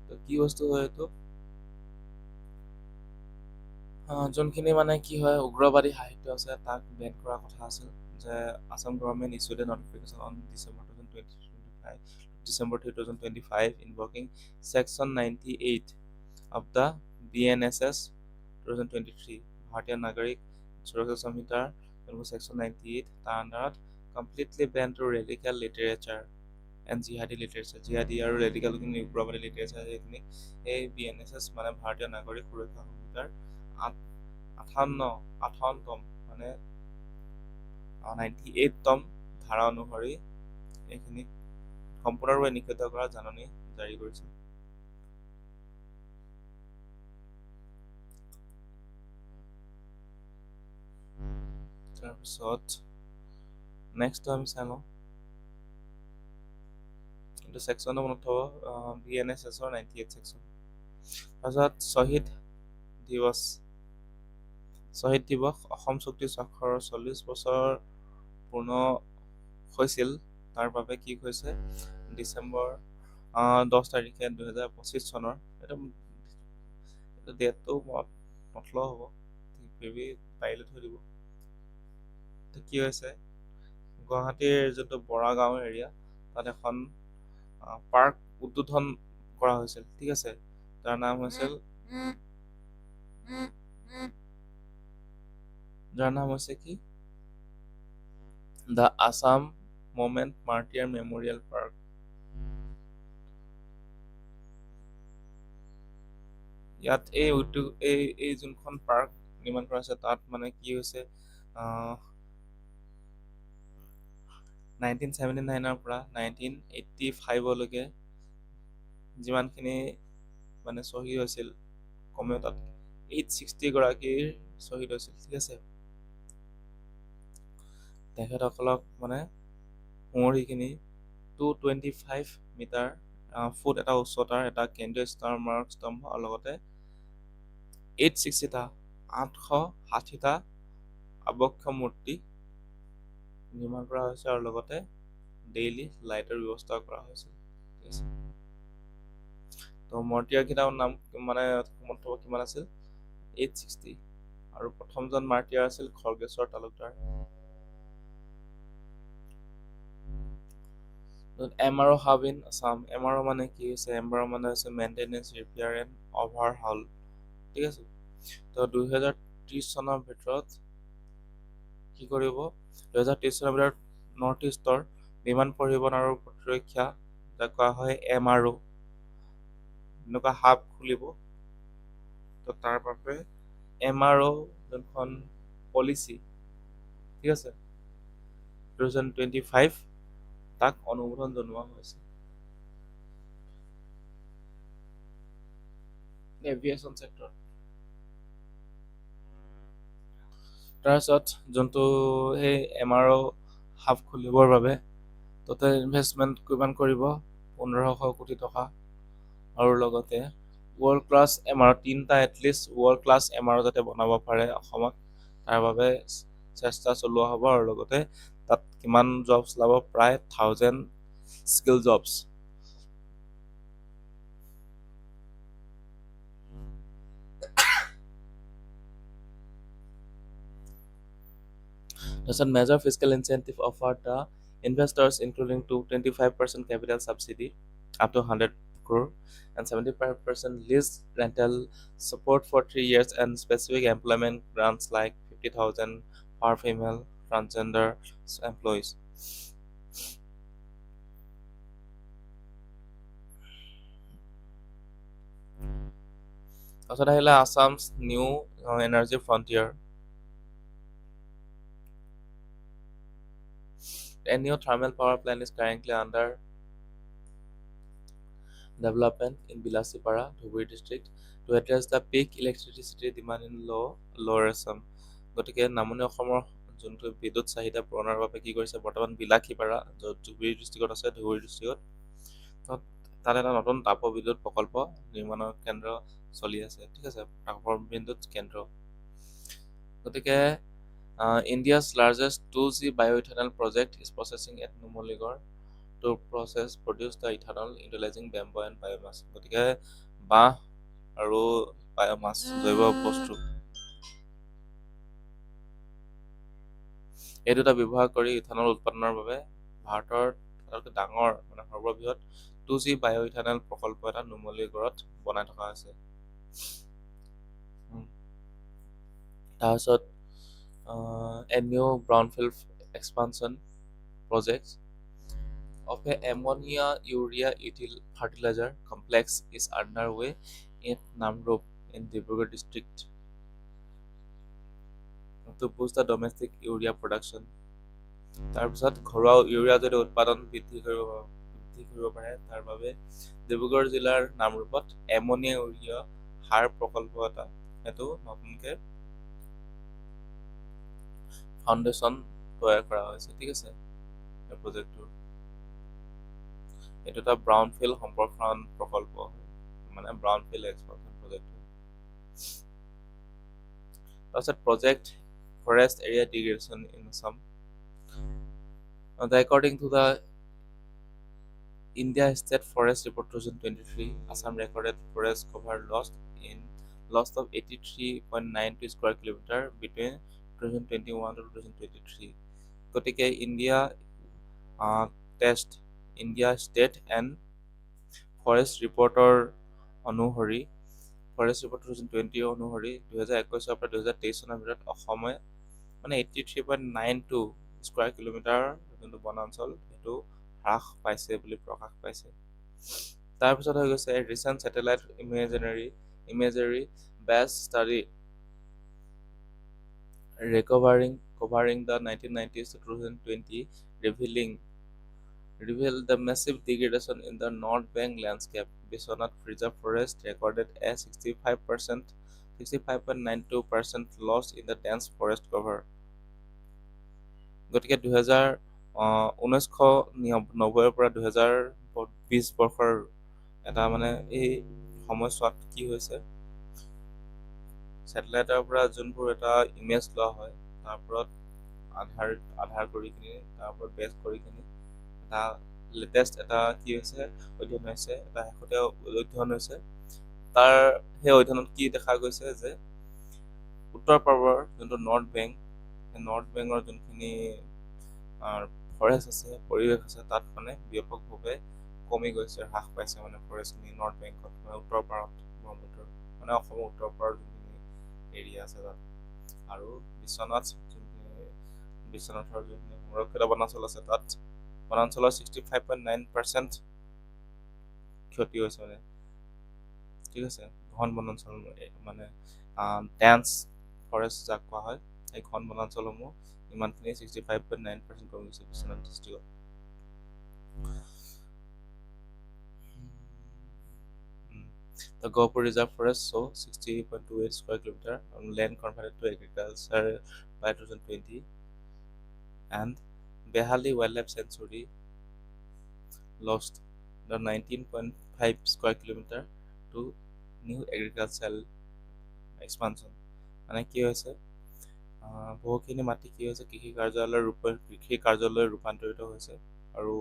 তো কি বস্তু হয় এইটো? যোনখিনি মানে কি হয় উগ্ৰবাদী সাহিত্য আছে তাক বেন কৰাৰ কথা আছিল, যে Assam government issued A notification on December 2025 invoking Section 98 of the BNSS 2023 ভাৰতীয় নাগৰিক সুৰক্ষা সংহিতাৰ Section 98 তাৰ আণ্ডাৰত completely banned to radical literature and jihadi literature, Jihadi আৰু ৰেডিকেল উগ্ৰবাদী লিটাৰেচাৰ সেইখিনি এই BNSS মানে ভাৰতীয় নাগৰিক সুৰক্ষা সংহিতাৰ 58তম মানে 98তম ধাৰা অনুসৰি এইখিনি সম্পূৰ্ণৰূপে নিষিদ্ধ কৰাৰ জাননী জাৰি কৰিছিল। তাৰপিছত নেক্সট আমি চাই লওঁ, এইটো ছেকশ্যনো মনত থ'ব, BNSSৰ 98 ছেকশ্যন। তাৰপিছত শ্বহীদ দিৱস, অসম চুক্তি স্বাক্ষৰৰ 40 বছৰ পূৰ্ণ হৈছিল, তাৰ বাবে কি হৈছে ডিচেম্বৰ 10 তাৰিখে 2025 চনৰ, এইটো ডেটটো নথলেও হ'ব, পাৰিলে থৈ দিব। কি হৈছে গুৱাহাটীৰ যোনটো বৰা গাঁও এৰিয়া তাত এখন পাৰ্ক উদ্বোধন কৰা হৈছিল, ঠিক আছে, তাৰ নাম হৈছিল কি the Assam movement martyr memorial park. ইয়াত এই যোনখন পাৰ্ক নিৰ্মাণ কৰা হৈছে তাত মানে কি হৈছে 1979ৰ পৰা 1985লৈকে যিমানখিনি মানে শ্বহীদ হৈছিল কমেও তাত 860 গৰাকীৰ শ্বহীদ হৈছিল, ঠিক আছে। তেখেতসকলক মানে সুঁৱৰিখিনি 225 মিটাৰ ফুট এটা উচ্চতাৰ এটা কেন্দ্ৰীয় স্মাৰক স্তম্ভ আৰু লগতে 860টা আবক্ষ মূৰ্তি নিৰ্মাণ কৰা হৈছে আৰু লগতে ডেইলি লাইটৰ ব্যৱস্থা কৰা হৈছে, ঠিক আছে। তো মাৰ্টিয়াৰকেইটাৰ নাম মানে কিমান আছিল 860, আৰু প্ৰথমজন মাৰ্টিয়াৰ আছিল Khargeswar Talukdar. MRO hub in Assam, MRO মানে কি হৈছে, MRO মানে হৈছে মেইনটেনেন্স ৰিপেয়াৰ এণ্ড অভাৰহাউল, ঠিক আছে। তো 2030 চনৰ ভিতৰত কি কৰিব, 2030 চনৰ ভিতৰত নৰ্থ ইষ্টৰ বিমান পৰিবহণ আৰু প্ৰতিৰক্ষা যাক কোৱা হয় MRO এনেকুৱা হাব খুলিব। তো তাৰ বাবে MRO যোনখন পলিচি, ঠিক আছে, 2025 তাক অনুমোদন জনোৱা হৈছে। এভিয়েশ্যন চেক্টৰ, তাৰপিছত যোনটো সেই MRO হাব খুলিবৰ বাবে টোটেল ইনভেষ্টমেণ্ট কিমান কৰিব 1500 কোটি টকা, আৰু লগতে ৱৰ্ল্ড ক্লাছ MRO তিনিটা এটলিষ্ট ৱৰ্ল্ড ক্লাছ MRO যাতে বনাব পাৰে অসমত তাৰ বাবে চেষ্টা চলোৱা হ'ব, আৰু লগতে তাত কিমান জবছ ওলাব, প্ৰায় 1000 স্কিল জবছ। তাৰপিছত major fiscal incentive offer the investors including 25% capital subsidy up to 100 crore and 75% lease rental support for 3 years and specific employment grants like 50,000 for female transgender employees. তাৰপিছত আহিলে Assam's new energy frontier. A new thermal power plant is currently under development in Bilasipara, Dhubri district to address the peak electricity demand in lower Assam. গতিকে নামনি অসমৰ যোনটো বিদ্যুৎ চাহিদা পূৰণৰ বাবে কি কৰিছে বৰ্তমান বিলাসীপাৰা য'ত ধুবুৰী ডিষ্ট্ৰিক্টত আছে, ধুবুৰী ডিষ্ট্ৰিক্টত তাত এটা নতুন তাপবিদ্যুৎ প্ৰকল্প নিৰ্মাণৰ কেন্দ্ৰ চলি আছে, ঠিক আছে, তাপবিদ্যুৎ কেন্দ্ৰ। গতিকে India's largest 2G bioethanol project is processing at Numaligarh to produce the ethanol utilizing bamboo and biomass. গতিকে বাঁহ আৰু বায়োমাছ জৈৱ বস্তু এই দুটা ব্যৱহাৰ কৰি ইথানল উৎপাদনৰ বাবে ভাৰতৰ আটাইতকৈ ডাঙৰ সৰ্ববৃহৎ 2G বায়'ইথানল প্ৰকল্প এটা নুমলীগড়ত বনাই থকা হৈছে। তাৰপিছত a new brownfield expansion project of a ammonia urea ethyl fertilizer complex is underway in Namrup in Dibrugarh district to boost the domestic urea production. তাৰপিছত ঘৰুৱা ইউৰিয়া যদি উৎপাদন বৃদ্ধি কৰিব পাৰে তাৰ বাবে ডিব্ৰুগড় জিলাৰ নামৰূপত এমনিয়া ইউৰিয়া সাৰ প্ৰকল্প এটা সেইটো নতুনকে ফাউণ্ডেশ্যন তৈয়াৰ কৰা হৈছে, ঠিক আছে। এই প্ৰজেক্টটোৰ এইটো এটা ব্ৰাউনফিল্ড সম্প্ৰসাৰণ প্ৰকল্প, মানে ব্ৰাউনফিল্ড এক্সপানশ্যন প্ৰজেক্ট। তাৰপিছত project forest area degradation in Assam. According to the India State Forest Report 2023, Assam recorded forest cover loss of 83.92 square kilometer between 2021 to 2023. গতিকে ইণ্ডিয়া ষ্টেট এণ্ড ফৰেষ্ট ৰিপৰ্টৰ অনুসৰি ফৰেষ্ট ৰিপৰ্ট 2020 অনুসৰি 2021 পৰা 2023 চনৰ ভিতৰত অসমে 83.92 square kilometre যোনটো বনাঞ্চল সেইটো হ্ৰাস পাইছে বুলি প্ৰকাশ পাইছে। তাৰপিছত হৈ গৈছে recent satellite imagery based study covering the 1990s to 2020 revealed the massive degradation in the North Bank landscape. Biswanath Reserve Forest recorded a 65.92% loss in the dense forest cover. গতিকে 1990 পৰা 2020 বৰ্ষৰ এটা এই সময়ছোৱাত কি হৈছে, ছেটেলাইটৰ পৰা যোনবোৰ এটা ইমেজ লোৱা হয় তাৰ ওপৰত আধাৰ কৰি কিনি তাৰ ওপৰত বেছ কৰি কিনি এটা লেটেষ্ট এটা কি হৈছে অধ্যয়ন হৈছে, এটা শেহতীয়া অধ্যয়ন হৈছে। তাৰ সেই অধ্যয়নত কি দেখা গৈছে যে উত্তৰ পূৰ্বৰ যোনটো নৰ্থ বেংকৰ যোনখিনি ফৰেষ্ট আছে, পৰিৱেশ আছে, তাত ব্যাপকভাৱে কমি গৈছে, হ্ৰাস পাইছে ফৰেষ্টখিনি নৰ্থ বেংকত, উত্তৰ পাৰত ব্ৰহ্মপুত্ৰৰ অসমৰ উত্তৰ পাৰৰ যোনখিনি এৰিয়া আছে তাত। আৰু বিশ্বনাথৰ যোনখিনি সংৰক্ষিত বনাঞ্চল আছে তাত বনাঞ্চলৰ 65.9% ক্ষতি হৈছে, ঠিক আছে। ঘন বনাঞ্চল ডেন্স ফৰেষ্ট যাক কোৱা হয়, এই ঘন বনাঞ্চলসমূহ ইমানখিনি 65.9% কমি গৈছে বিশ্বনাথ ডিষ্ট্ৰিক্টত। The Gopur Reserve Forest saw 60.28 square kilometer on land converted to agriculture by 2020, and Behali Wildlife Sanctuary lost the 19.5 square kilometer to new agricultural expansion. কি হৈছে বহুখিনি মাটি কি হৈছে কৃষি কাৰ্যালয় ৰূপান্তৰিত হৈছে আৰু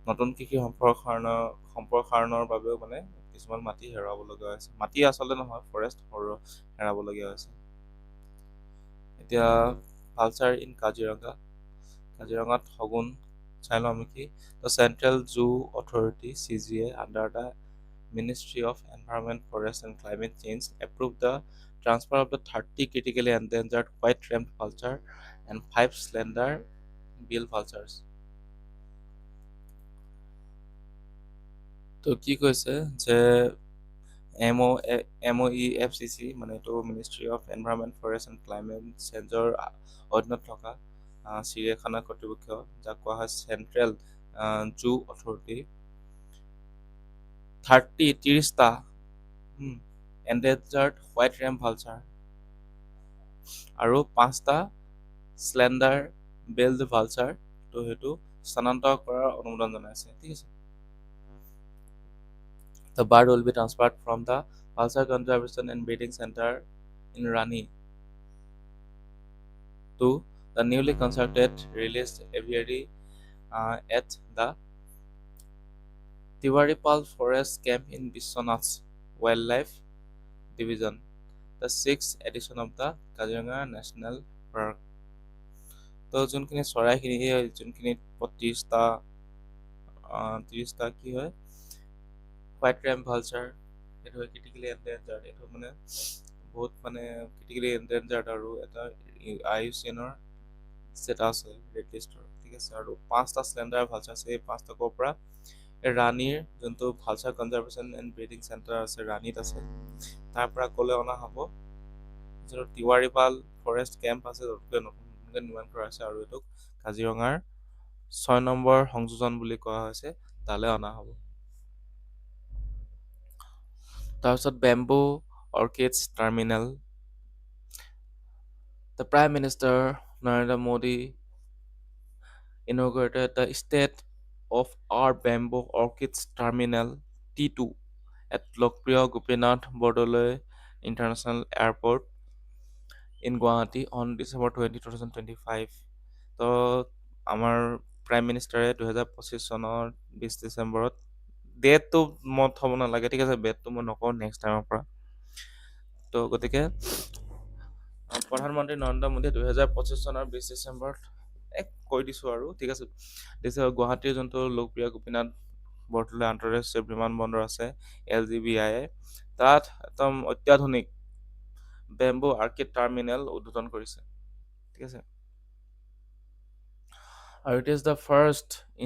নতুন কৃষি সম্প্ৰসাৰণৰ বাবেও কিছুমান মাটি হেৰুৱাবলগীয়া হৈছে। মাটি আচলতে নহয়, ফৰেষ্ট হেৰাবলগীয়া হৈছে। এতিয়া ভালচাৰ ইন কাজিৰঙাত শগুন চাই লওঁ আমি কি। The Central Zoo Authority CZA under the Ministry of Environment, Forest and Climate Change approved the transfer of the 30 critically endangered white-rimmed vulture and 5 slender bill vultures. তো কি কৈছে যে MOEFCC এইটো ministry of environment forest and climate চেঞ্জৰ অধীনত থকা চিৰিয়াখানা কৰ্তৃপক্ষ যাক কোৱা হয় চেণ্ট্ৰেল জু অথৰিটি 30টা এন্ডেঞ্জাৰ্ড হোৱাইট ৰেম ভালচাৰ আৰু 5টা স্লেণ্ডাৰ বেল্ড ভালচাৰ তো সেইটো স্থানান্তৰ কৰাৰ অনুমোদন জনাইছে, ঠিক আছে। The bird will be transferred from the Vulture Conservation and Breeding Center in Rani to the newly constructed released aviary at the Tiwaripal Forest Camp in Biswanath Wildlife Division, the sixth edition of the Kaziranga National Park. তো যোনখিনি চৰাইখিনি যোনখিনিত 30টা কি হয় white rump ভালচাৰ, এইটো হয় critically এনডেঞ্জাৰ্ড, এইটো মানে বহুত মানে ক্ৰিটিকেলি এনডেঞ্জাৰ্ড আৰু এটা IUCN-ৰ ষ্টেটাছ হয় ৰেড লিষ্টৰ, ঠিক আছে। আৰু 5টা স্লেণ্ডাৰ ভালচাৰ আছে, এই 5টা ক'ৰ পৰা ৰাণীৰ যোনটো ভালচাৰ কনজাৰ্ভেশ্যন এণ্ড ব্ৰিডিং চেণ্টাৰ আছে ৰাণীত আছে, তাৰ পৰা ক'লৈ অনা হ'ব, যিটো তিৱাৰীপাল ফৰেষ্ট কেম্প আছে য'তকৈ নতুনকৈ নিৰ্মাণ কৰা হৈছে আৰু এইটোক কাজিৰঙাৰ 6 নম্বৰ সংযোজন বুলি কোৱা হৈছে, তালৈ অনা হ'ব। তাৰপিছত bamboo orchids terminal, the prime minister Narendra Modi inaugurated the State of Art Bamboo Orchids Terminal T2 at Lokpriya Gopinath Bordoloi International Airport in Guwahati on December 20, 2025. তো আমাৰ প্ৰাইম মিনিষ্টাৰে 2025 চনৰ 20 ডিচেম্বৰত, ডেটটো মই থ'ব নালাগে, ঠিক আছে, ডেটটো মই নকওঁ নেক্সট টাইমৰ পৰা। তো গতিকে প্ৰধানমন্ত্ৰী নৰেন্দ্ৰ মোদীয়ে 2025 চনৰ 20 ডিচেম্বৰত কৈ দিছোঁ আৰু, ঠিক আছে, গুৱাহাটীৰ যোনটো লোকপ্ৰিয় গোপীনাথ বৰদলৈ আন্তঃৰাষ্ট্ৰীয় বিমানবন্দৰ আছে LGBI, তাত একদম অত্যাধুনিক বেম্বু আৰ্কিড টাৰ্মিনেল উদ্বোধন কৰিছে, ঠিক আছে। আৰু it is the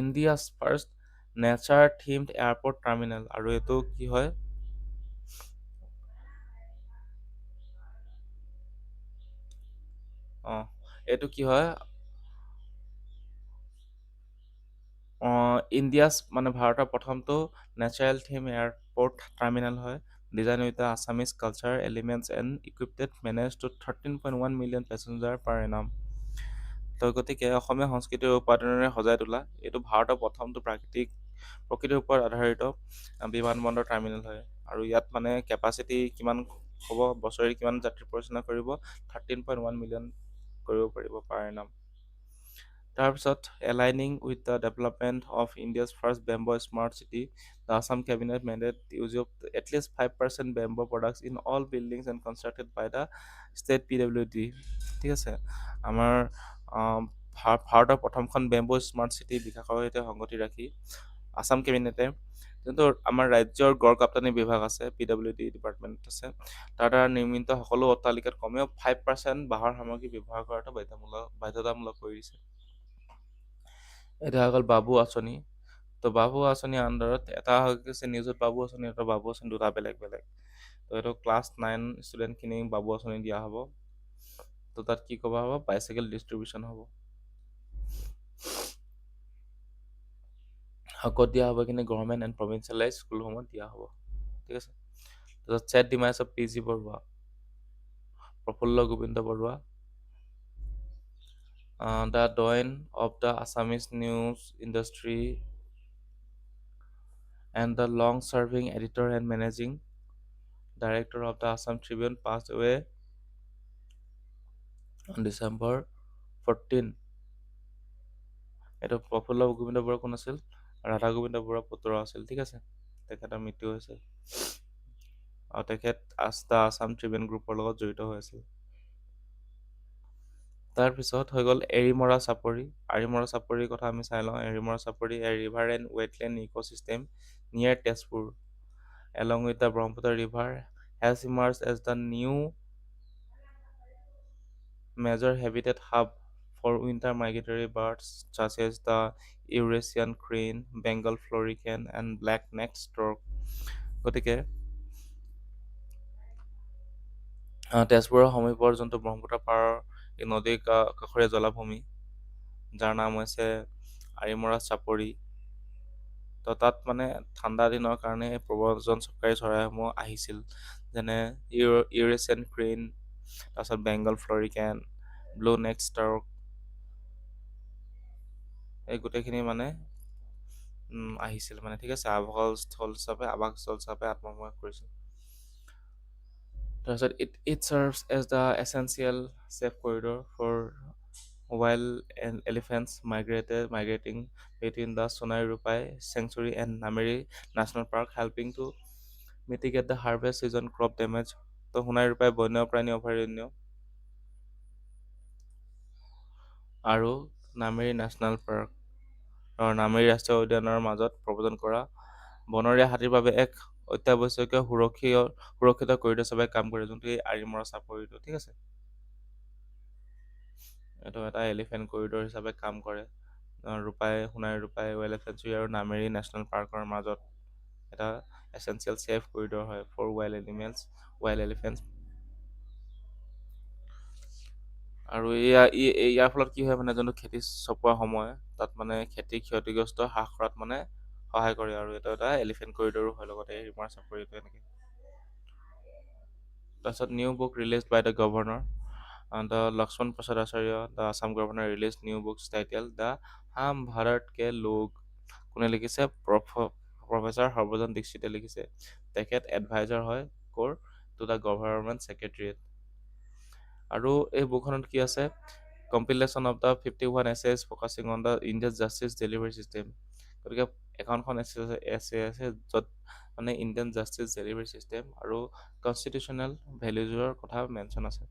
India's first nature themed airport terminal, আৰু এইটো কি হয়, এইটো কি হয়, ইণ্ডিয়াছ মানে ভাৰতৰ প্ৰথমটো নেচাৰেল থিম এয়াৰপৰ্ট টাৰ্মিনেল হয়, design with the Assamese culture elements and equipped manage to 13.1 million passenger per annum. তো গতিকে অসমীয়া সংস্কৃতিৰ উপাদানেৰে সজাই তোলা এইটো ভাৰতৰ প্ৰথমটো প্ৰকৃতিৰ ওপৰত আধাৰিত বিমানবন্দৰ টাৰ্মিনেল হয়, আৰু ইয়াত মানে কেপাচিটি কিমান হ'ব, বছৰি কিমান যাত্ৰী পৰিচালনা কৰিব, 13.1 মিলিয়ন কৰিব পাৰিব পাৰ এনাম। তাৰপিছত aligning with the development of India's first bamboo smart city, the Assam cabinet mandate use of at least 5% bamboo products in all buildings and constructed by the state PWD, ঠিক আছে। আমাৰ ভাৰতৰ প্ৰথমখন বেম্বো স্মাৰ্ট চিটি বিকাশৰ সৈতে সংগতি ৰাখি আছাম কেবিনেটে যোনটো আমাৰ ৰাজ্যৰ গড় কাপ্তানি বিভাগ আছে, PWD ডিপাৰ্টমেণ্ট আছে, তাৰ দ্বাৰা নিৰ্মিত সকলো অট্টালিকাত কমেও 5% বাঁহৰ সামগ্ৰী ব্যৱহাৰ কৰাটো বাধ্যতামূলক কৰি দিছে। এটা হৈ গ'ল বাবু আঁচনি। তো বাবু আঁচনিৰ আণ্ডাৰত এটা হৈ গৈছে নিউজত বাবু আঁচনি, এটা বাবু আঁচনি, দুটা বেলেগ বেলেগ। তো এইটো ক্লাছ 9 ষ্টুডেণ্টখিনি বাবু আঁচনি দিয়া হ'ব। তো তাত কি ক'বা হ'ব, বাইচাইকেল ডিষ্ট্ৰিবিউশ্যন হ'ব। ক'ত দিয়া হ'ব, কিন্তু গভৰ্ণমেণ্ট এণ্ড প্ৰভিঞ্চিয়েলাইজ স্কুলসমূহত দিয়া হ'ব, ঠিক আছে। তাৰপিছত sad demise of PG Barua, Prafulla Govinda Barua, the doyen of the Assamese news industry and the long-serving editor and managing director of the Assam Tribune passed away on December 14। এইটো প্ৰফুল্ল গোবিন্দ বৰুৱা কোন আছিল, ৰাধা গোবিন্দ বৰুৱা পুত্ৰ আছিল, ঠিক আছে, তেখেতৰ মৃত্যু হৈছে, আৰু তেখেত দ্য আছাম ট্ৰিবিউন গ্ৰুপৰ লগত জড়িত হৈ আছিল। তাৰপিছত হৈ গ'ল এৰিমৰা চাপৰি। আৰিমৰা চাপৰিৰ কথা আমি চাই লওঁ। এৰিমৰা চাপৰি এ ৰিভাৰ এণ্ড ৱেটলেণ্ড ইক'চিষ্টেম নিয়াৰ Tezpur along with the Brahmaputra River has emerged as the new major habitat hub for winter migratory birds such as the Eurasian crane, Bengal florican, and black-necked stork. গতিকে তেজপুৰৰ সমীপৰ যোনটো ব্ৰহ্মপুত্ৰ পাৰৰ এই নদীৰ কাষৰীয়া জলাভূমি, যাৰ নাম হৈছে আৰিমৰা চাপৰি। তো তাত মানে ঠাণ্ডা দিনৰ কাৰণে প্ৰব্ৰজনকাৰী চৰাইসমূহ আহিছিল, যেনে ইউৰেচিয়ান ক্ৰেইন, তাৰপিছত বেংগল ফ্লৰিকেন, ব্লু নেক ষ্টাৰ্ক, এই গোটেইখিনি মানে আহিছিল মানে, ঠিক আছে, আৱাসস্থল হিচাপে আত্মপ্ৰকাশ কৰিছিল। তাৰপিছত it serves as the essential safe corridor for wild elephants migrating between the Sonai Rupai Sanctuary and Nameri National Park, helping to mitigate the harvest season crop damage. তো সোণাই ৰূপাই বন্যপ্ৰাণী অভয়াৰণ্য আৰু নামেৰী নেশ্যনেল পাৰ্ক আৰু নামেৰী ৰাষ্ট্ৰীয় উদ্যানৰ মাজত প্ৰব্ৰজন কৰা বনৰীয়া হাতীৰ বাবে এক অত্যাৱশ্যকীয় সুৰক্ষিত কৰিডৰ হিচাপে কাম কৰে, যোনটো এই আৰিমৰা চাপৰিটো, ঠিক আছে। এইটো এটা এলিফেণ্ট কৰিডৰ হিচাপে কাম কৰে। সোণাই ৰূপাই ৱাইল্ড চেঞ্চুৰী আৰু নামেৰী নেশ্যনেল পাৰ্কৰ মাজত এটা এচেঞ্চিয়েল ছেফ কৰিডৰ হয় ফৰ ৱাইল্ড এলিফেণ্টছ। আৰু ইয়াৰ ফলত কি হয় মানে, যোনটো খেতি চপোৱাৰ সময় তাত মানে খেতি ক্ষতিগ্ৰস্ত হ্ৰাস কৰাত মানে সহায় কৰে, আৰু এইটো এটা এলিফেণ্ট কৰিডৰো হয় লগতে এই ৰিমাৰ চাপৰিটো এনেকৈ। তাৰপিছত new book release by the governor the Lakshman Prasad Acharya, the Assam governor release new books title the Hum Bharat কে লোক। কোনে লিখিছে? প্ৰফেচাৰ সৰ্বজন দীক্ষিতে লিখিছে। তেখেত এডভাইজাৰ হয় ক'ৰ? To the government secretariat. আৰু এই বুকখনত কি আছে? Compilation of the 51 essays focusing on the India's justice delivery system. গতিকে একাউণ্টখন এছে আছে য'ত মানে ইণ্ডিয়ান জাষ্টিচ ডেলিভাৰী ছিষ্টেম আৰু কনষ্টিটিউচনেল ভেলিউজৰ কথা মেনশ্যন আছে।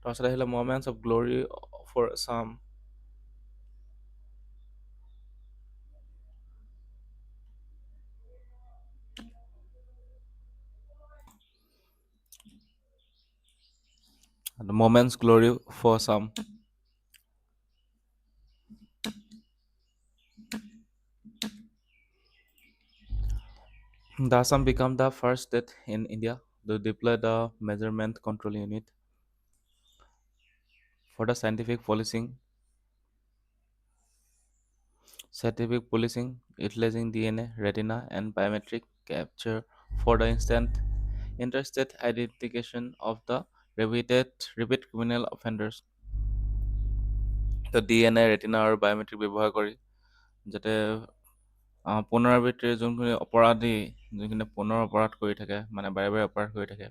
তাৰপিছত আহিলে moments of glory for Assam. Moments glory for some. The Assam became the first state in India to deploy the measurement control unit for the scientific policing, utilizing DNA, retina, and biometric capture for the interstate identification of the repeat criminal offenders. তো DNA, retina আৰু biometric ব্যৱহাৰ কৰি যাতে পুনৰাবৃত্তিৰ যোনখিনি পুনৰ অপৰাধ কৰি থাকে, মানে বাৰে বাৰে অপৰাধ কৰি থাকে,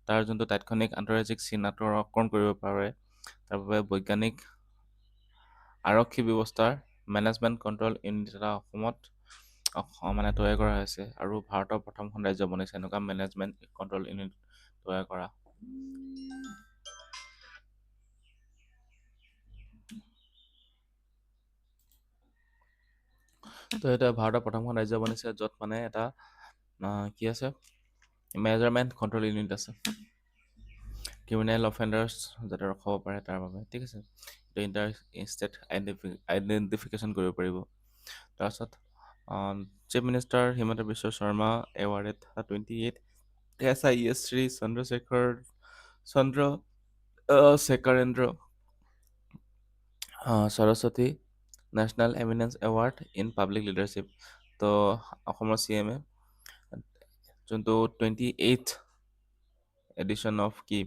তাৰ যোনটো তাৎক্ষণিক আন্তঃৰাজ্যিক চিনাক্তকৰণ কৰিব পাৰে, তাৰ বাবে বৈজ্ঞানিক আৰক্ষী ব্যৱস্থাৰ মেনেজমেণ্ট কণ্ট্ৰল ইউনিট এটা অসমত মানে তৈয়াৰ কৰা হৈছে, আৰু ভাৰতৰ প্ৰথমখন ৰাজ্য বনিছে এনেকুৱা মেনেজমেণ্ট কণ্ট্ৰল ইউনিট তৈয়াৰ কৰা। তো এটা ভাৰতৰ প্ৰথমখন ৰাজ্য বনিছে য'ত মানে এটা কি আছে, মেজাৰমেণ্ট কণ্ট্ৰল ইউনিট আছে, ক্ৰিমিনেল অফেণ্ডাৰ্ছ যাতে ৰখাব পাৰে তাৰ বাবে, ঠিক আছে। এইটো ইণ্টাৰ ষ্টেট আইডেণ্টিফিকেশ্যন কৰিব পাৰিব। তাৰপাছত chief minister Himanta Biswa Sarma awarded 28 SIS Shri Chandrasekharendra Saraswati national eminence award in public leadership. তো অসমৰ CM যোনটো 28th এডিশ্যন অফ কি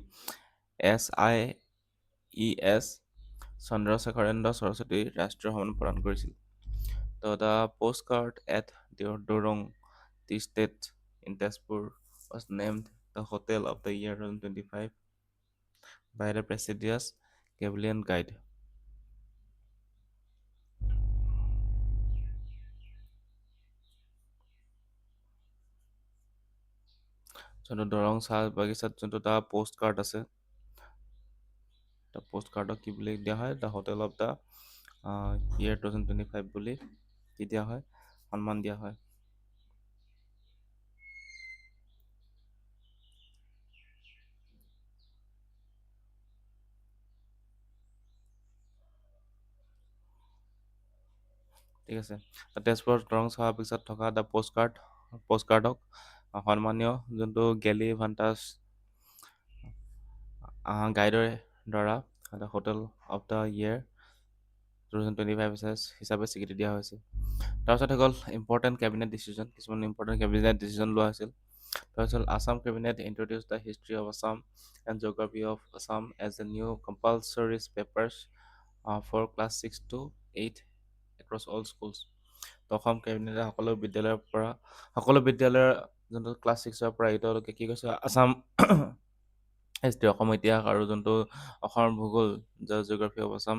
SIES চন্দ্ৰশেখৰেন্দ্ৰ সৰস্বতী ৰাষ্ট্ৰীয় সন্মান প্ৰদান কৰিছিল। তো the postcard at Darrang tea estate in Tezpur was named the Hotel of the Year 2025 by the prestigious Gavilion Guide. যোনটো দৰং চাহ বাগিচাত যোনটো এটা পোষ্ট কাৰ্ড আছে, পোষ্ট কাৰ্ডক কি বুলি দিয়া হয়? The hotel of the year 2025 বুলি কি দিয়া হয়? সন্মান দিয়া হয়। ঠিক আছে। তেজপুৰ দৰং চাহ বাগিচাত থকা দ্য পোষ্ট কাৰ্ডক সন্মানীয় যোনটো গেলি ভান্টাছ গাইডৰ দ্বাৰা the hotel of the year 2025 হিচাপে স্বীকৃতি দিয়া হৈছে। তাৰপিছত হৈ গ'ল ইম্পৰ্টেণ্ট কেবিনেট ডিচিজন, কিছুমান ইম্পৰ্টেণ্ট কেবিনেট ডিচিজন লোৱা হৈছিল। তাৰপিছত Assam cabinet introduce the history of Assam and geography of Assam as a new compulsory papers for class 6 to 8 across all schools. তো অসম কেবিনেটে সকলো বিদ্যালয়ৰ যোনটো ক্লাছ 6ৰ পৰা 8লৈকে কি কৈছে আছাম হিষ্ট্ৰী অসম ইতিহাস আৰু যোনটো অসমৰ ভূগোল জিঅ'গ্ৰাফী অফ আছাম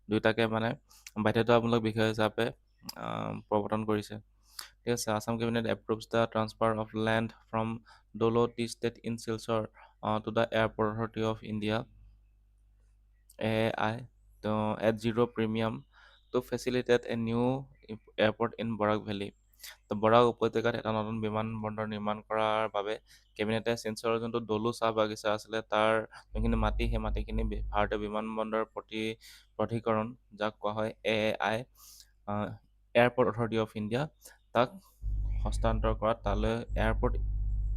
দুয়োটাকে মানে বাধ্যতামূলক বিষয় হিচাপে প্ৰৱৰ্তন কৰিছে। ঠিক আছে, Assam cabinet approves the transfer of land from Dolu tea estate in Silchar to the airport authority of India AAI at zero premium to facilitate a new airport in Barak Valley. তো বৰাক উপত্যকাত এটা নতুন বিমানবন্দৰ নিৰ্মাণ কৰাৰ বাবে কেবিনেটে শিলচৰৰ যোনটো দলু চাহ বাগিচা আছিলে তাৰ যোনখিনি মাটি সেই মাটিখিনি ভাৰতীয় বিমানবন্দৰ প্ৰাধিকৰণ যাক কোৱা হয় AAI airport authority of India তাক হস্তান্তৰ কৰাত তালৈ এয়াৰপৰ্ট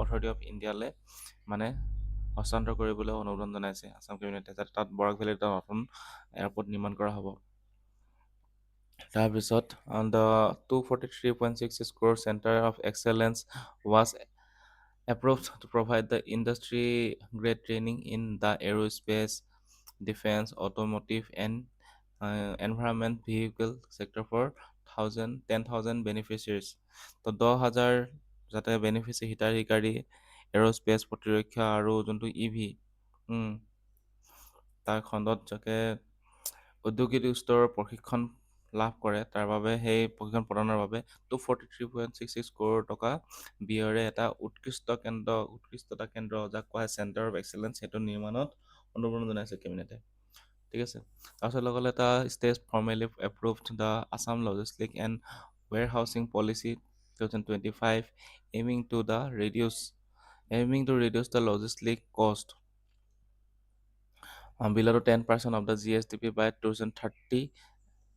অথৰিটি অফ ইণ্ডিয়ালৈ মানে হস্তান্তৰ কৰিবলৈ অনুমোদন জনাইছে আছাম কেবিনেটে, যাতে তাত বৰাক ভেলীত এটা নতুন এয়াৰপৰ্ট নিৰ্মাণ কৰা হ'ব। তাৰপিছত the 243.66 crore Center of Excellence was approved to provide the industry grade training in the aerospace, defense, automotive and environment vehicle sector for 10,000 beneficiaries. তো 10,000 যাতে বেনিফিচিয়াৰী হিতাধিকাৰী এৰস্পেচ প্ৰতিৰক্ষা আৰু যোনটো ইভি তাৰ খণ্ডত যাতে ঔদ্যোগিক স্তৰৰ প্ৰশিক্ষণ লাভ কৰে তাৰ বাবে সেই প্ৰশিক্ষণ প্ৰদানৰ বাবে 243.66 crore টকা ব্যয়েৰে এটা উৎকৃষ্টতা কেন্দ্ৰ যাক কোৱা হয় চেণ্টাৰ অফ এক্সেলেঞ্চ সেইটো নিৰ্মাণত অনুমোদন জনাইছে কেবিনেটে। ঠিক আছে, তাৰপিছত লগতে এটা stage formally approved the Assam logistic and warehousing policy 2025 aiming to reduce the logistic cost below to 10% of the GSDP by 2030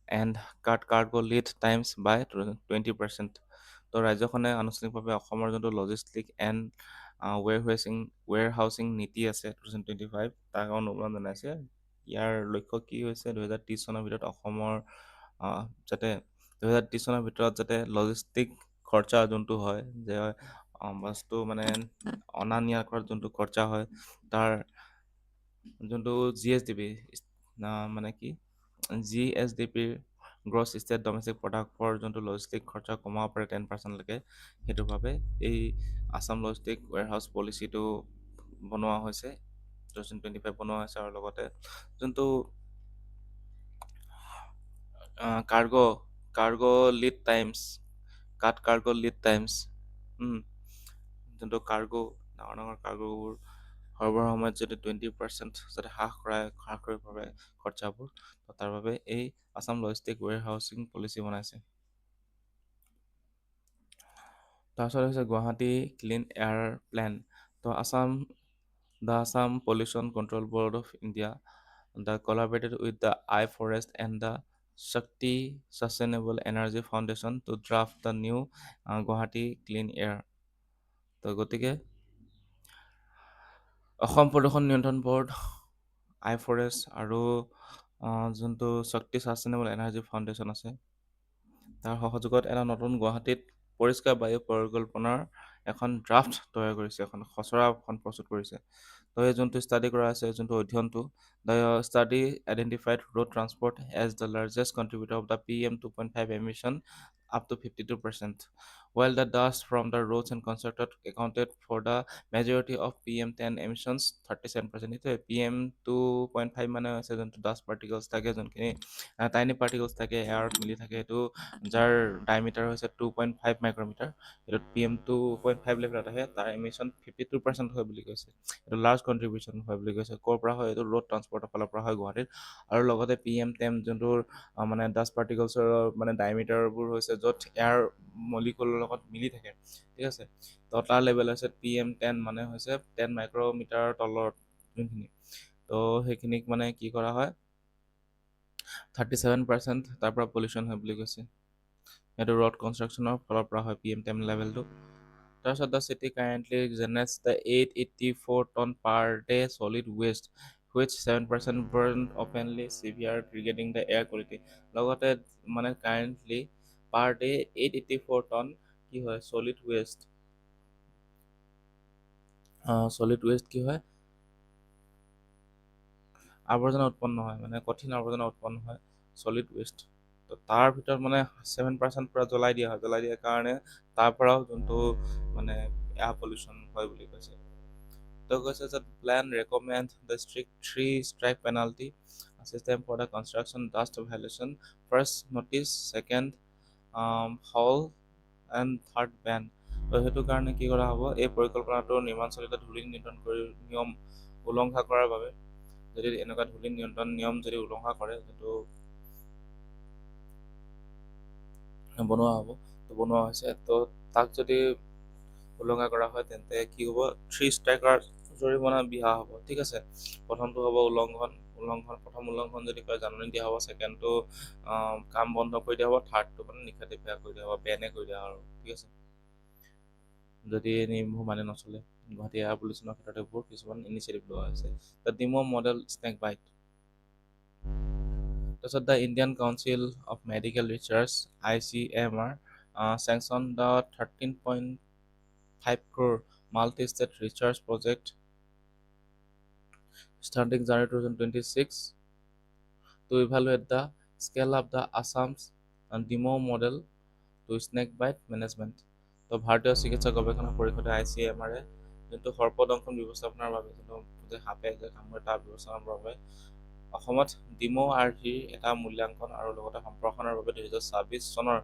and cut cargo lead times by 20%. তো ৰাজ্যখনে আনুষ্ঠানিকভাৱে অসমৰ যোনটো লজিষ্টিক এণ্ড ৱেৰহাউচিং নীতি আছে 2025 তাক অনুমোদন জনাইছে। ইয়াৰ লক্ষ্য কি হৈছে 2030 চনৰ ভিতৰত অসমৰ যাতে 2030 চনৰ ভিতৰত যাতে লজিষ্টিক খৰচা যোনটো হয় যে বস্তু মানে অনা নিয়া কৰাত যোনটো খৰচা হয় তাৰ যোনটো GSDP মানে কি GSDPৰ গ্ৰছ ষ্টেট ডমেষ্টিক প্ৰডাক্টৰ যোনটো লজিষ্টিক খৰচা কমাব পাৰে 10%লৈকে, সেইটোৰ বাবে এই আছাম লজিষ্টিক ৱেৰহাউচ পলিচিটো বনোৱা হৈছে 2025 বনোৱা হৈছে। আৰু লগতে যোনটো কাৰ্গো লিড টাইমছ যোনটো ডাঙৰ ডাঙৰ কাৰ্গোবোৰ সৰবৰাহৰ সময়ত যদি 20% যাতে হ্ৰাস কৰিব পাৰে খৰচাবোৰ, তাৰ বাবে এই আছাম লজিষ্টিক ৱেৰহাউচিং পলিচি বনাইছে। তাৰপিছত হৈছে গুৱাহাটী ক্লিন এয়াৰ প্লেন। তো the Assam pollution control board of India the collaborated with the iForest and the Shakti Sustainable Energy Foundation to draft the new Guwahati Clean Air. তো গতিকে অসম প্ৰদূষণ নিয়ন্ত্ৰণ বৰ্ড, iForest আৰু যোনটো শক্তি ছাষ্টেইনেবল এনাৰ্জি ফাউণ্ডেশ্যন আছে তাৰ সহযোগত এটা নতুন গুৱাহাটীত পৰিষ্কাৰ বায়ু পৰিকল্পনাৰ এখন ড্ৰাফ্ট তৈয়াৰ কৰিছে, এখন খচৰা এখন প্ৰস্তুত কৰিছে। তো এই যোনটো ষ্টাডি কৰা আছে, যোনটো অধ্যয়নটো, the study identified road transport as the largest contributor of the PM2.5 emission up to 52%, while the dust from the roads and constructed accounted for the majority of PM10 emissions 37%. এইটো PM2.5 মানে হৈছে যোনটো dust particles থাকে, যোনখিনি tiny particles থাকে এয়াৰত মিলি থাকে, এইটো যাৰ ডায়মিটাৰ হৈছে 2.5 মাইক্ৰমিটাৰ, এইটোত PM2.5 লেভেলত আহে, তাৰ এমিশ্যন 52% হয় বুলি কৈছে। এইটো লাৰ্জ কণ্ট্ৰিবিউশ্যন হয় বুলি কৈছে। ক'ৰ পৰা হয়? এইটো ৰোড ট্ৰান্সপৰ্টৰ ফালৰ পৰা হয় গুৱাহাটীত। আৰু লগতে PM10 যোনটোৰ মানে ডাষ্ট পাৰ্টিকলছৰ মানে ডায়মিটাৰবোৰ হৈছে য'ত এয়াৰ মলিকুলৰ লগত মিলি থাকে, ঠিক আছে। তো তাৰ লেভেল হৈছে PM10 মানে হৈছে 10 মাইক্ৰমিটাৰৰ তলত যোনখিনি, তো সেইখিনিক মানে কি কৰা হয় 37% তাৰ পৰা পলিউশ্যন হয় বুলি কৈছে। এইটো ৰোড কনষ্ট্ৰাকশ্যনৰ ফালৰ পৰা হয় PM10 লেভেলটো। তাৰপিছত the city currently generates the 884 tonne per day solid waste which 7% burn openly severe degrading the air quality। লগতে মানে কাৰেণ্টলি পাৰ ডে 884 টন কি হয় ছলিড ৱেষ্ট কি হয় আৱৰ্জনা উৎপন্ন হয়, মানে কঠিন আৱৰ্জনা উৎপন্ন হয়, চলিড ৱেষ্ট। তো তাৰ ভিতৰত মানে 7% পূৰা জ্বলাই দিয়া হয়, জ্বলাই দিয়াৰ কাৰণে তাৰ পৰাও যোনটো মানে এয়াৰ পলিউশ্যন হয় বুলি কৈছে। তো কৈছে যে plan recommend the strict 3 strike penalty system for the construction dust violation, first notice, second hall and third ban. তো সেইটো কাৰণে কি কৰা হ'ব, এই পৰিকল্পনাটো নিৰ্মাণচলিত ধূলি নিয়ন্ত্ৰণ কৰি নিয়ম উলংঘা কৰাৰ বাবে যদি এনেকুৱা ধূলি নিয়ন্ত্ৰণ নিয়ম যদি উলংঘা কৰে, সেইটো বনোৱা হ'ব। তো বনোৱা হৈছে, তো তাক যদি উলংঘা কৰা হয় তেন্তে কি হ'ব, 3 strike জৰিমনা বিহা হ'ব। ঠিক আছে, প্ৰথমটো হ'ব প্ৰথম উল্লংঘন যদি কয় জাননী দিয়া হ'ব, ছেকেণ্ডটো কাম বন্ধ কৰি দিয়া হ'ব, থাৰ্ডটো মানে নিষেধাজ্ঞা কৰি দিয়া হ'ব, বেনে কৰি দিয়া হ'ব আৰু। ঠিক আছে, যদি নিয়মবোৰ মানে নচলে। গুৱাহাটী এয়াৰ পলিউশ্যনৰ ক্ষেত্ৰত এইবোৰ কিছুমান ইনিচিয়েটিভ লোৱা হৈছে। The Demow model snake bite. তাৰপিছত the Indian council of medical research ICMR sanction the 13.5 crore multi-state research project starting January 2026 to evaluate the scale of the Assam's demo model to snake bite management. তো ভাৰতীয় চিকিৎসা গৱেষণা পৰিষদে ICMR যোনটো সৰ্পদংশন ব্যৱস্থাপনাৰ বাবে, যোনটো যে সাপে যে কামুৰে তাৰ ব্যৱস্থাপনাৰ বাবে অসমত ডিমো আৰ্হিৰ এটা মূল্যাংকন আৰু লগতে সম্প্ৰসাৰণৰ বাবে 2026 চনৰ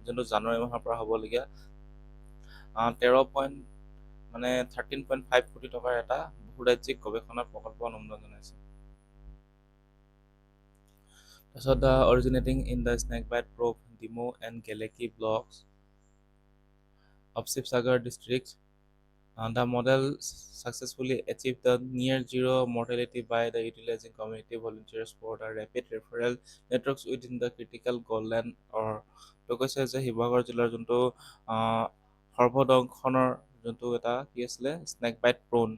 যোনটো জানুৱাৰী মাহৰ পৰা হ'বলগীয়া 13.5 কোটি টকাৰ এটা বহুৰাজ্যিক গৱেষণা প্ৰকল্প অনুমোদন জনাইছে। তাৰপিছত the originating in the snake bite prone Demow and Gelekey blocks of Shivsagar district. The model successfully achieved the near zero mortality by the utilizing community volunteers for the rapid referral networks within the critical Golden or তো কৈছে যে শিৱসাগৰ জিলাৰ যোনটো সৰ্বদংশনৰ যোনটো এটা কি আছিলে snake bite prone,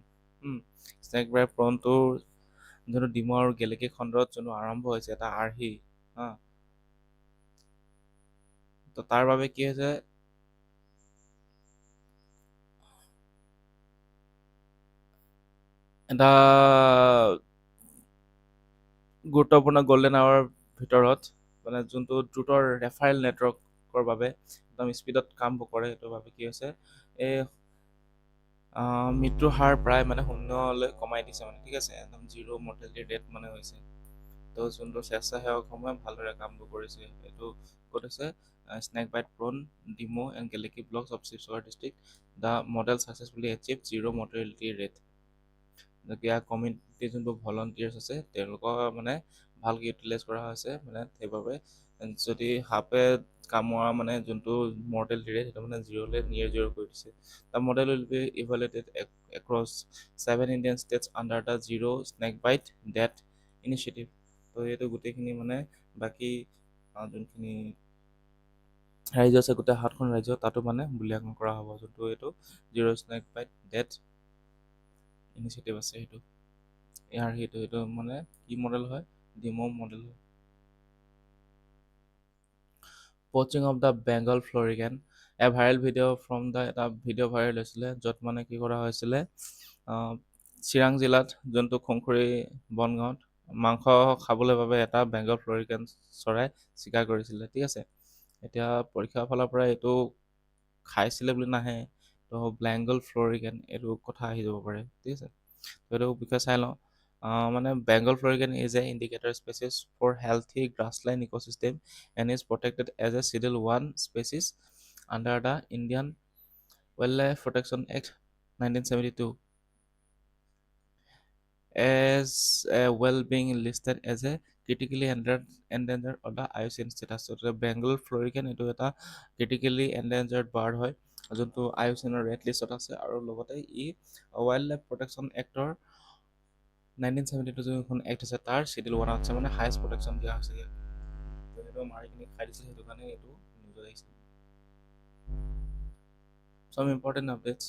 snake bite প্ৰ'নটোৰ যোনটো ডিমৌ আৰু গেলেকী খণ্ডত যোনটো আৰম্ভ হৈছে এটা আৰ্হি, তো তাৰ বাবে কি হৈছে, এটা গুৰুত্বপূৰ্ণ গল্ডেন আৱাৰৰ ভিতৰত মানে যোনটো দ্ৰুতৰ ৰেফাৰেল নেটৱৰ্কৰ বাবে একদম স্পীডত কাম কৰে, সেইটোৰ বাবে কি হৈছে এই মৃত্যুৰ হাৰ প্ৰায় মানে শূন্যলৈ কমাই দিছে মানে। ঠিক আছে, একদম জিৰ' মৰ্টেলিটি ৰেট মানে হৈছে। তো যোনটো স্বেচ্ছাসেৱকসমূহে ভালদৰে কামবোৰ কৰিছে। এইটো ক'ত আছে, snake bite prone Demow and Gelekey blocks of Sivasagar district, the model successfully achieve zero' mortality rate. ইয়াৰ কমিউনিটি যোনবোৰ ভলণ্টিয়াৰ্ছ আছে তেওঁলোকৰ মানে ভালকৈ ইউটিলাইজ কৰা হৈছে, মানে সেইবাবে যদি সাপে কামোৰা মানে যোনটো মৰ্টেলিটি ৰেট সেইটো মানে জিৰ'লৈ নিয়েৰ জিৰ' কৰি দিছে। The model will be evaluated across 7 Indian states under the zero' snake bite death initiative. তো এইটো গোটেইখিনি মানে বাকী যোনখিনি ৰাজ্য আছে গোটেই 7খন ৰাজ্য তাতো মানে মূল্যাংকন কৰা হ'ব, যোনটো এইটো zero' snake bite death initiative আছে সেইটো। ইয়াৰ সেইটো মানে কি মডেল হয়, ডিমো মডেল হয়। Poaching of the Bengal florican, a viral video' from the এটা ভিডিঅ' ভাইৰেল হৈছিলে য'ত মানে কি কৰা হৈছিলে, চিৰাং জিলাত যোনটো খুংখুৰী বনগাঁৱত মাংস খাবলৈ বাবে এটা বেংগল ফ্লৰিকেন চৰাই চিকাৰ কৰিছিলে। ঠিক আছে, এতিয়া পৰীক্ষাৰ ফালৰ পৰা এইটো খাইছিলে বুলি নাহে, তো বেংগল ফ্লৰিকেন এইটো কথা আহি যাব পাৰে। ঠিক আছে, তো এইটো বিষয়ে চাই লওঁ। মানে Bengal florican is a indicator species for healthy grassland ecosystem and is protected as a Schedule 1 species under the Indian Wildlife Protection Act 1972 as well being listed as a critically endangered of the IUCN status. So the Bengal florican এইটো এটা critically endangered bird হয় যোনটো IUCN red লিষ্টত আছে, আৰু লগতে ই wild life protection actor 1972 যোনখন act আছে তাৰ Schedule 1 আছে, মানে হাইয়েষ্ট প্ৰটেকশ্যন দিয়া হৈছে ইয়াক। সেইটো মাৰি কিনি খাই দিছিলে, সেইটো কাৰণে এইটো নিউজত আহিছিলে। Some important updates.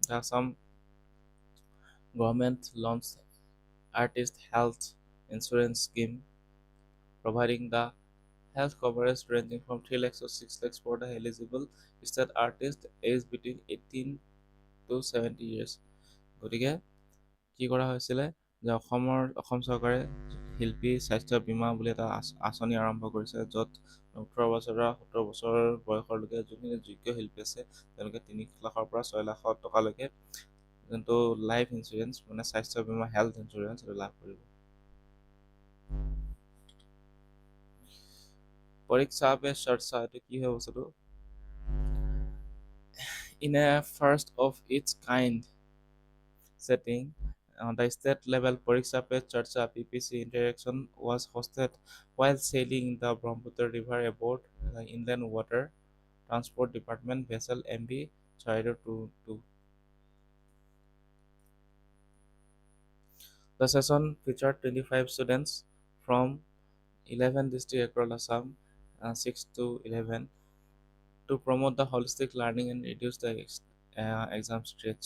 The Assam government launched Artist Health Insurance Scheme, providing the health coverage ranging from 3 lakhs to 6 lakhs for the eligible state artists aged between 18 to 70 years. গতিকে কি কৰা হৈছিলে, যে অসম চৰকাৰে শিল্পী স্বাস্থ্য বীমা বুলি এটা আঁচনি আৰম্ভ কৰিছে, য'ত 18 বছৰৰ 70 বছৰ বয়সৰ লৈকে যোনখিনি যোগ্য শিল্পী আছে তেওঁলোকে 3 লাখৰ পৰা 6 লাখ টকালৈকে যোনটো লাইফ ইঞ্চুৰেঞ্চ মানে স্বাস্থ্য বীমা হেল্থ ইঞ্চুৰেঞ্চ সেইটো লাভ কৰিব। পৰীক্ষা পে চৰ্চা এইটো কি হয় বস্তুটো? In a first of its kind setting, the state level Pariksha Pe Charcha PPC interaction was hosted while sailing the Brahmaputra River aboard the Inland Water Transport Department vessel MV Chaido 22. The session featured 25 students from 11 districts across Assam, 6 to 11, to promote the holistic learning and reduce the exam stress.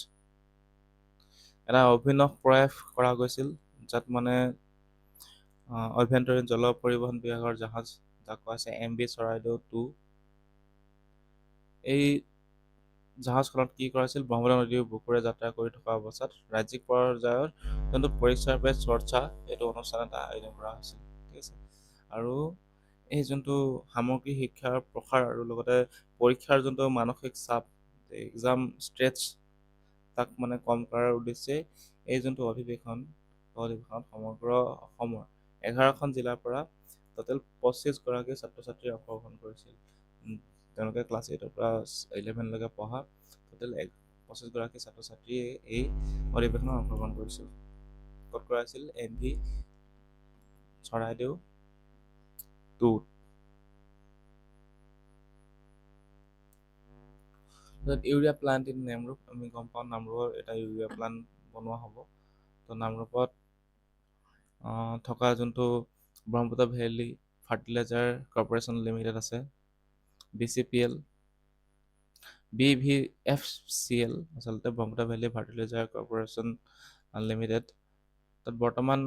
এটা অভিনৱ প্ৰয়াস কৰা গৈছিল, যাত মানে আভ্যন্তৰীণ জল পৰিবহণ বিভাগৰ জাহাজ যাক কোৱা হৈছে MV চৰাইদেউ 2, এই জাহাজখনত কি কৰাইছিল, ব্ৰহ্মপুত্ৰ নদীৰ বুকুৰে যাত্ৰা কৰি থকা অৱস্থাত ৰাজ্যিক পৰ্যায়ৰ যোনটো পৰীক্ষাৰ পে চৰ্চা এইটো অনুষ্ঠান এটা আয়োজন কৰা হৈছিল। ঠিক আছে, আৰু এই যোনটো সামগ্ৰিক শিক্ষাৰ প্ৰসাৰ আৰু লগতে পৰীক্ষাৰ যোনটো মানসিক চাপ এক্সাম ষ্ট্ৰেছ তাক মানে কম কৰাৰ উদ্দেশ্যে এই যোনটো অধিৱেশনত সমগ্ৰ অসমৰ 11খন জিলাৰ পৰা টোটেল 25 গৰাকী ছাত্ৰ ছাত্ৰীয়ে অংশগ্ৰহণ কৰিছিল। তেওঁলোকে ক্লাছ 8ৰ পৰা 11লৈকে পঢ়া টোটেল 25 গৰাকী ছাত্ৰ ছাত্ৰীয়ে এই অধিৱেশনত অংশগ্ৰহণ কৰিছিল। ক'ত কৰাইছিল? MV Charaideo 2। Urea plant in Namrup, আমি গম পাওঁ নামৰূপত এটা ইউৰিয়া প্লান্ট বনোৱা হ'ব। তো নামৰূপত থকা যোনটো Brahmaputra valley fertiliser corporation limited আছে, BCPL, BVFCL আচলতে Brahmaputra valley fertiliser corporation limited, তাত বৰ্তমান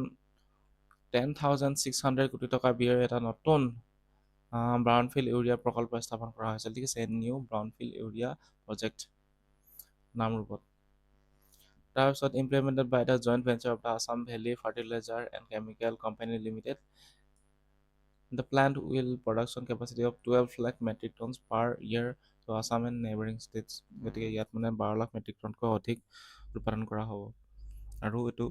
10,600 কোটি টকা ব্যয়েৰে এটা নতুন ব্ৰাউনফিল্ড ইউৰিয়া প্ৰকল্প স্থাপন কৰা হৈছিল। ঠিক আছে, নিউ ব্ৰাউনফিল্ড ইউৰিয়া প্ৰজেক্ট নামৰূপত। তাৰপিছত implemented by the joint venture of the Assam valley fertiliser and chemical company limited. The plant will production capacity of 12 lakh metric tons per year to Assam and neighboring states. গতিকে ইয়াত মানে 12 lakh matric টনতকৈ অধিক উৎপাদন কৰা হ'ব। আৰু এইটো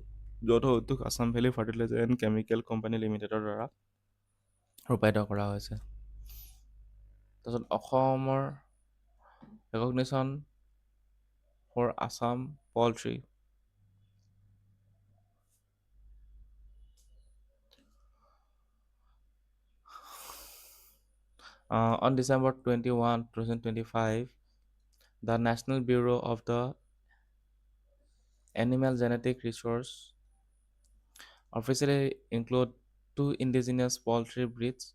যৌথ উদ্যোগ Assam valley fertiliser and chemical company লিমিটেডৰ দ্বাৰা ৰূপায়িত কৰা হৈছে। তাৰপিছত অসমৰ recognition for Assam poultry. On December 21, 2025, the National Bureau of the Animal Genetic Resource officially include 2 indigenous poultry breeds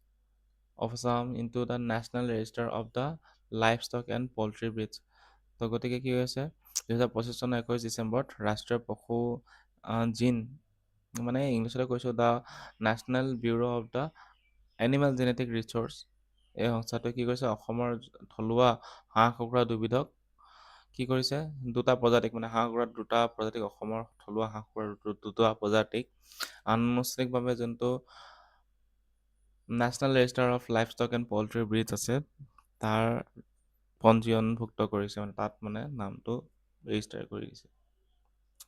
of Assam into the National Register of the Livestock and Poultry Breeds. তো গতিকে কি হৈছে, 2025 চনৰ 21 ডিচেম্বৰত ৰাষ্ট্ৰীয় পশু জিন মানে ইংলিছতে কৈছোঁ the national bureau' of the animal genetic research, এই সংস্থাটোৱে কি কৰিছে, অসমৰ থলুৱা হাঁহ কুকুৰা দুবিধক কি কৰিছে, দুটা প্ৰজাতিক মানে হাঁহ কুকুৰা দুটা প্ৰজাতিক, অসমৰ থলুৱা হাঁহ কুকুৰা দুটা প্ৰজাতিক আনুষ্ঠানিকভাৱে যোনটো national register of livestock and poultry breeds আছে তাৰ পঞ্জীয়নভুক্ত কৰিছে, মানে তাত মানে নামটো ৰেজিষ্টাৰ কৰি দিছে।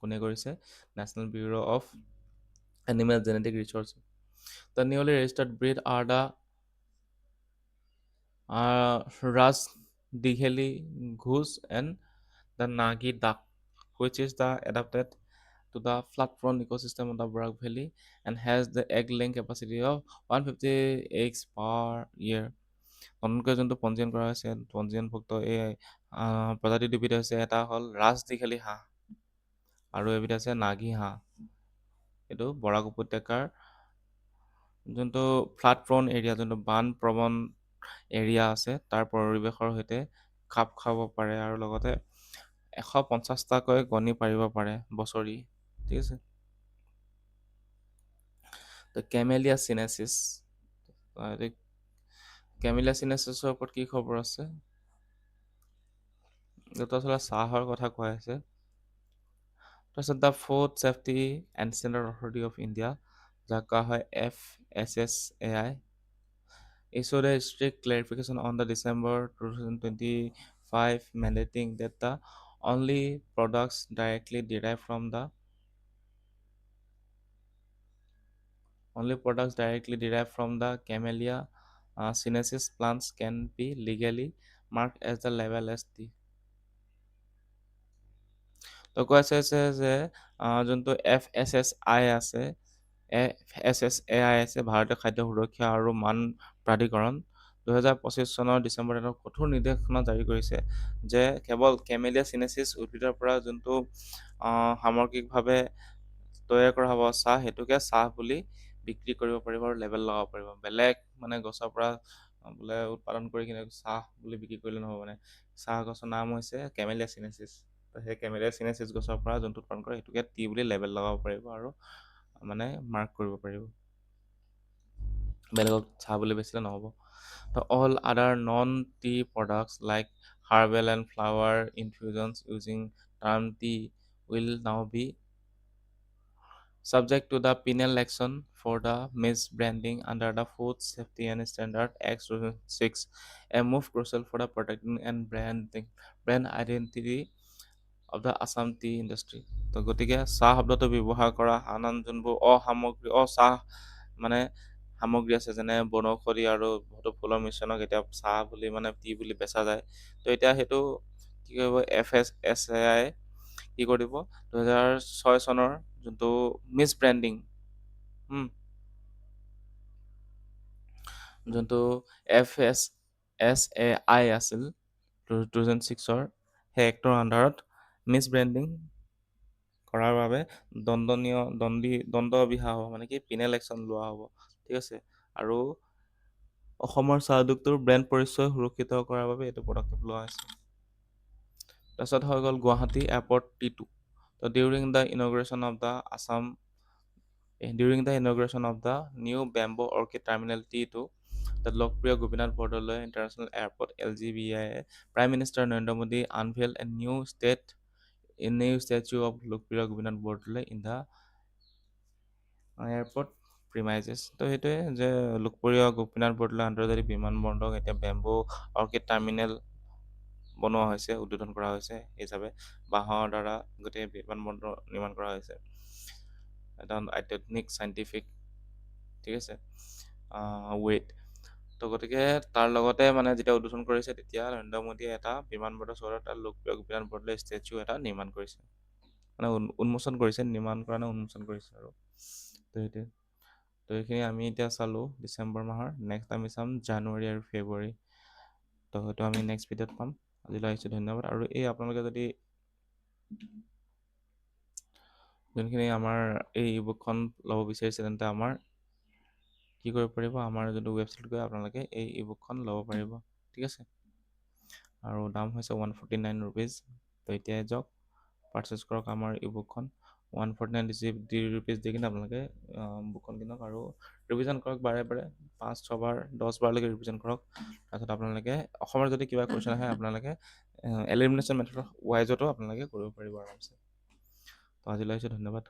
কোনে কৰিছে? National bureau' of animal genetic research. The newly registered breed are the Ras Digheli goose and the Nagi duck, which is the adapted to the flood-prone ecosystem of the Barak Valley and has the egg-laying capacity of 150 eggs per year. নতুনকৈ যোনটো পঞ্জীয়ন কৰা হৈছে, পঞ্জীয়নভুক্ত এই প্ৰজাতি দুবিধ হৈছে, এটা হ'ল ৰাজ দীঘলী হাঁহ আৰু এবিধ আছে নাগী হাঁহ। এইটো বৰাক উপত্যকাৰ যোনটো ফ্লাড প্ৰন এৰিয়া, যোনটো বান প্ৰৱণ এৰিয়া আছে তাৰ পৰিৱেশৰ সৈতে খাপ খাব পাৰে আৰু লগতে 150টাকৈ কণী পাৰিব পাৰে বছৰি। ঠিক আছে, তো কেমেলিয়া চিনেচিছ, কেমেলিয়া চিনেচিছৰ ওপৰত কি খবৰ আছে? এইটো আচলতে চাহৰ কথা কোৱা হৈছে। তাৰপিছত the food safety and standard authority of India, যাক কোৱা হয় FSSAI, issued a strict clarification on the December 2025, mandating that the only products directly derived from the camellia sinensis plants can be legally marked as the label as the তো কৈছে যে যোনটো FSSAI আছে, FSSAI আছে, ভাৰতীয় খাদ্য সুৰক্ষা আৰু মান প্ৰাধিকৰণ, 2025 চনৰ ডিচেম্বৰত এটা কঠোৰ নিৰ্দেশনা জাৰি কৰিছে যে কেৱল কেমেলিয়া চিনেচিছ উদ্ভিদৰ পৰা যোনটো সামগ্ৰিকভাৱে তৈয়াৰ কৰা হ'ব চাহ, সেইটোকে চাহ বুলি বিক্ৰী কৰিব পাৰিব আৰু লেবেল লগাব পাৰিব। বেলেগ মানে গছৰ পৰা বোলে উৎপাদন কৰি কিনে চাহ বুলি বিক্ৰী কৰিলে নহ'ব। মানে চাহ গছৰ নাম হৈছে কেমেলিয়া চিনেচিছ, সেই কেমেলিয়া চিনেচিছ গছৰ পৰা যোনটো উৎপাদন কৰে সেইটোকে টি বুলি লেবেল লগাব পাৰিব আৰু মানে মাৰ্ক কৰিব পাৰিব, বেলেগক চাহ বুলি বেচিলে নহ'ব। তো all other non tea products like herbal and flower infusions using term tea will now be subject to the penal action for the misbranding under the Food Safety and Standard Act 2006, a move crucial for the protecting and brand identity of the Assam tea industry. তো গতিকে চাহ শব্দটো ব্যৱহাৰ কৰা আন আন যোনবোৰ চাহ মানে সামগ্ৰী আছে, যেনে বনৌষধি আৰু বহুতো ফুলৰ মিশ্ৰণক এতিয়া চাহ বুলি মানে টি বুলি বেচা যায়। তো এতিয়া সেইটো কি কৰিব, FSSAI কি কৰিব, 2006 চনৰ যোনটো ব্ৰেণ্ডিং, যোনটো FSSAI আছিল 2006-ৰ, সেই এক্টৰ আণ্ডাৰত ব্ৰেণ্ডিং কৰাৰ বাবে দণ্ড বিহা হ'ব, মানে কি পিনেল একশ্যন লোৱা হ'ব। ঠিক আছে, আৰু অসমৰ চাহ উদ্যোগটোৰ ব্ৰেণ্ড পৰিচয় সুৰক্ষিত কৰাৰ বাবে এইটো পদক্ষেপ লোৱা হৈছে। তাৰপিছত হৈ গ'ল গুৱাহাটী এয়াৰপৰ্ট T2। তো during the inauguration of the new Bamboo Orchid Terminal T2, the Lokpriya Gopinath Bordoloi international airport LGBIA, Prime Minister Narendra Modi unveiled a new statue of Lokpriya Gopinath Bordoloi in the airport premises. তো সেইটোৱে যে লোকপ্ৰিয় গোপীনাথ বৰদলৈ আন্তৰ্জাতিক বিমানবন্দৰক এতিয়া বেম্বো অৰ্কিড টাৰ্মিনেল বনোৱা হৈছে, উদ্বোধন কৰা হৈছে হিচাপে বাঁহৰ দ্বাৰা গোটেই বিমানবন্দৰ নিৰ্মাণ কৰা হৈছে, এটা অত্যাধুনিক চাইণ্টিফিক, ঠিক আছে, ৱেট। তো গতিকে তাৰ লগতে মানে যেতিয়া উদ্বোধন কৰিছে, তেতিয়া নৰেন্দ্ৰ মোদীয়ে এটা বিমানবন্দৰ চহৰত এটা লোকপ্ৰিয় গোপীনাথ বৰদলৈ ষ্টেচু এটা নিৰ্মাণ কৰিছে, মানে উন্মোচন কৰিছে, নিৰ্মাণ কৰা নে উন্মোচন কৰিছে আৰু। তো সেইটোৱে, তো এইখিনি আমি এতিয়া চালোঁ ডিচেম্বৰ মাহৰ। নেক্সট আমি চাম জানুৱাৰী আৰু ফেব্ৰুৱাৰী। তো হয়তো আমি নেক্সট ভিডিঅ'ত পাম। আজিলৈ আহিছোঁ, ধন্যবাদ। আৰু এই আপোনালোকে যদি যোনখিনি আমাৰ এই ইবুকখন ল'ব বিচাৰিছে, তেন্তে আমাৰ কি কৰিব পাৰিব, আমাৰ যোনটো ৱেবছাইট গৈ আপোনালোকে এই ইবুকখন ল'ব পাৰিব। ঠিক আছে, আৰু দাম হৈছে 149 ৰুপিজ। তো এতিয়াই যাওক, পাৰচেছ কৰক আমাৰ ইবুকখন। 149 ৰুপিজ দি কিনে আপোনালোকে বুকখন কিনক আৰু ৰিভিজন কৰক বাৰে বাৰে, 5-6 বাৰ 10 বাৰলৈকে ৰিভিজন কৰক। তাৰপিছত আপোনালোকে অসমৰ যদি কিবা কুৱেশ্যন আহে, আপোনালোকে এলিমিনেশ্যন মেথডৰ ৱাইজতো আপোনালোকে কৰিব পাৰিব আৰামছে। তো আজিলৈ আহিছোঁ, ধন্যবাদ।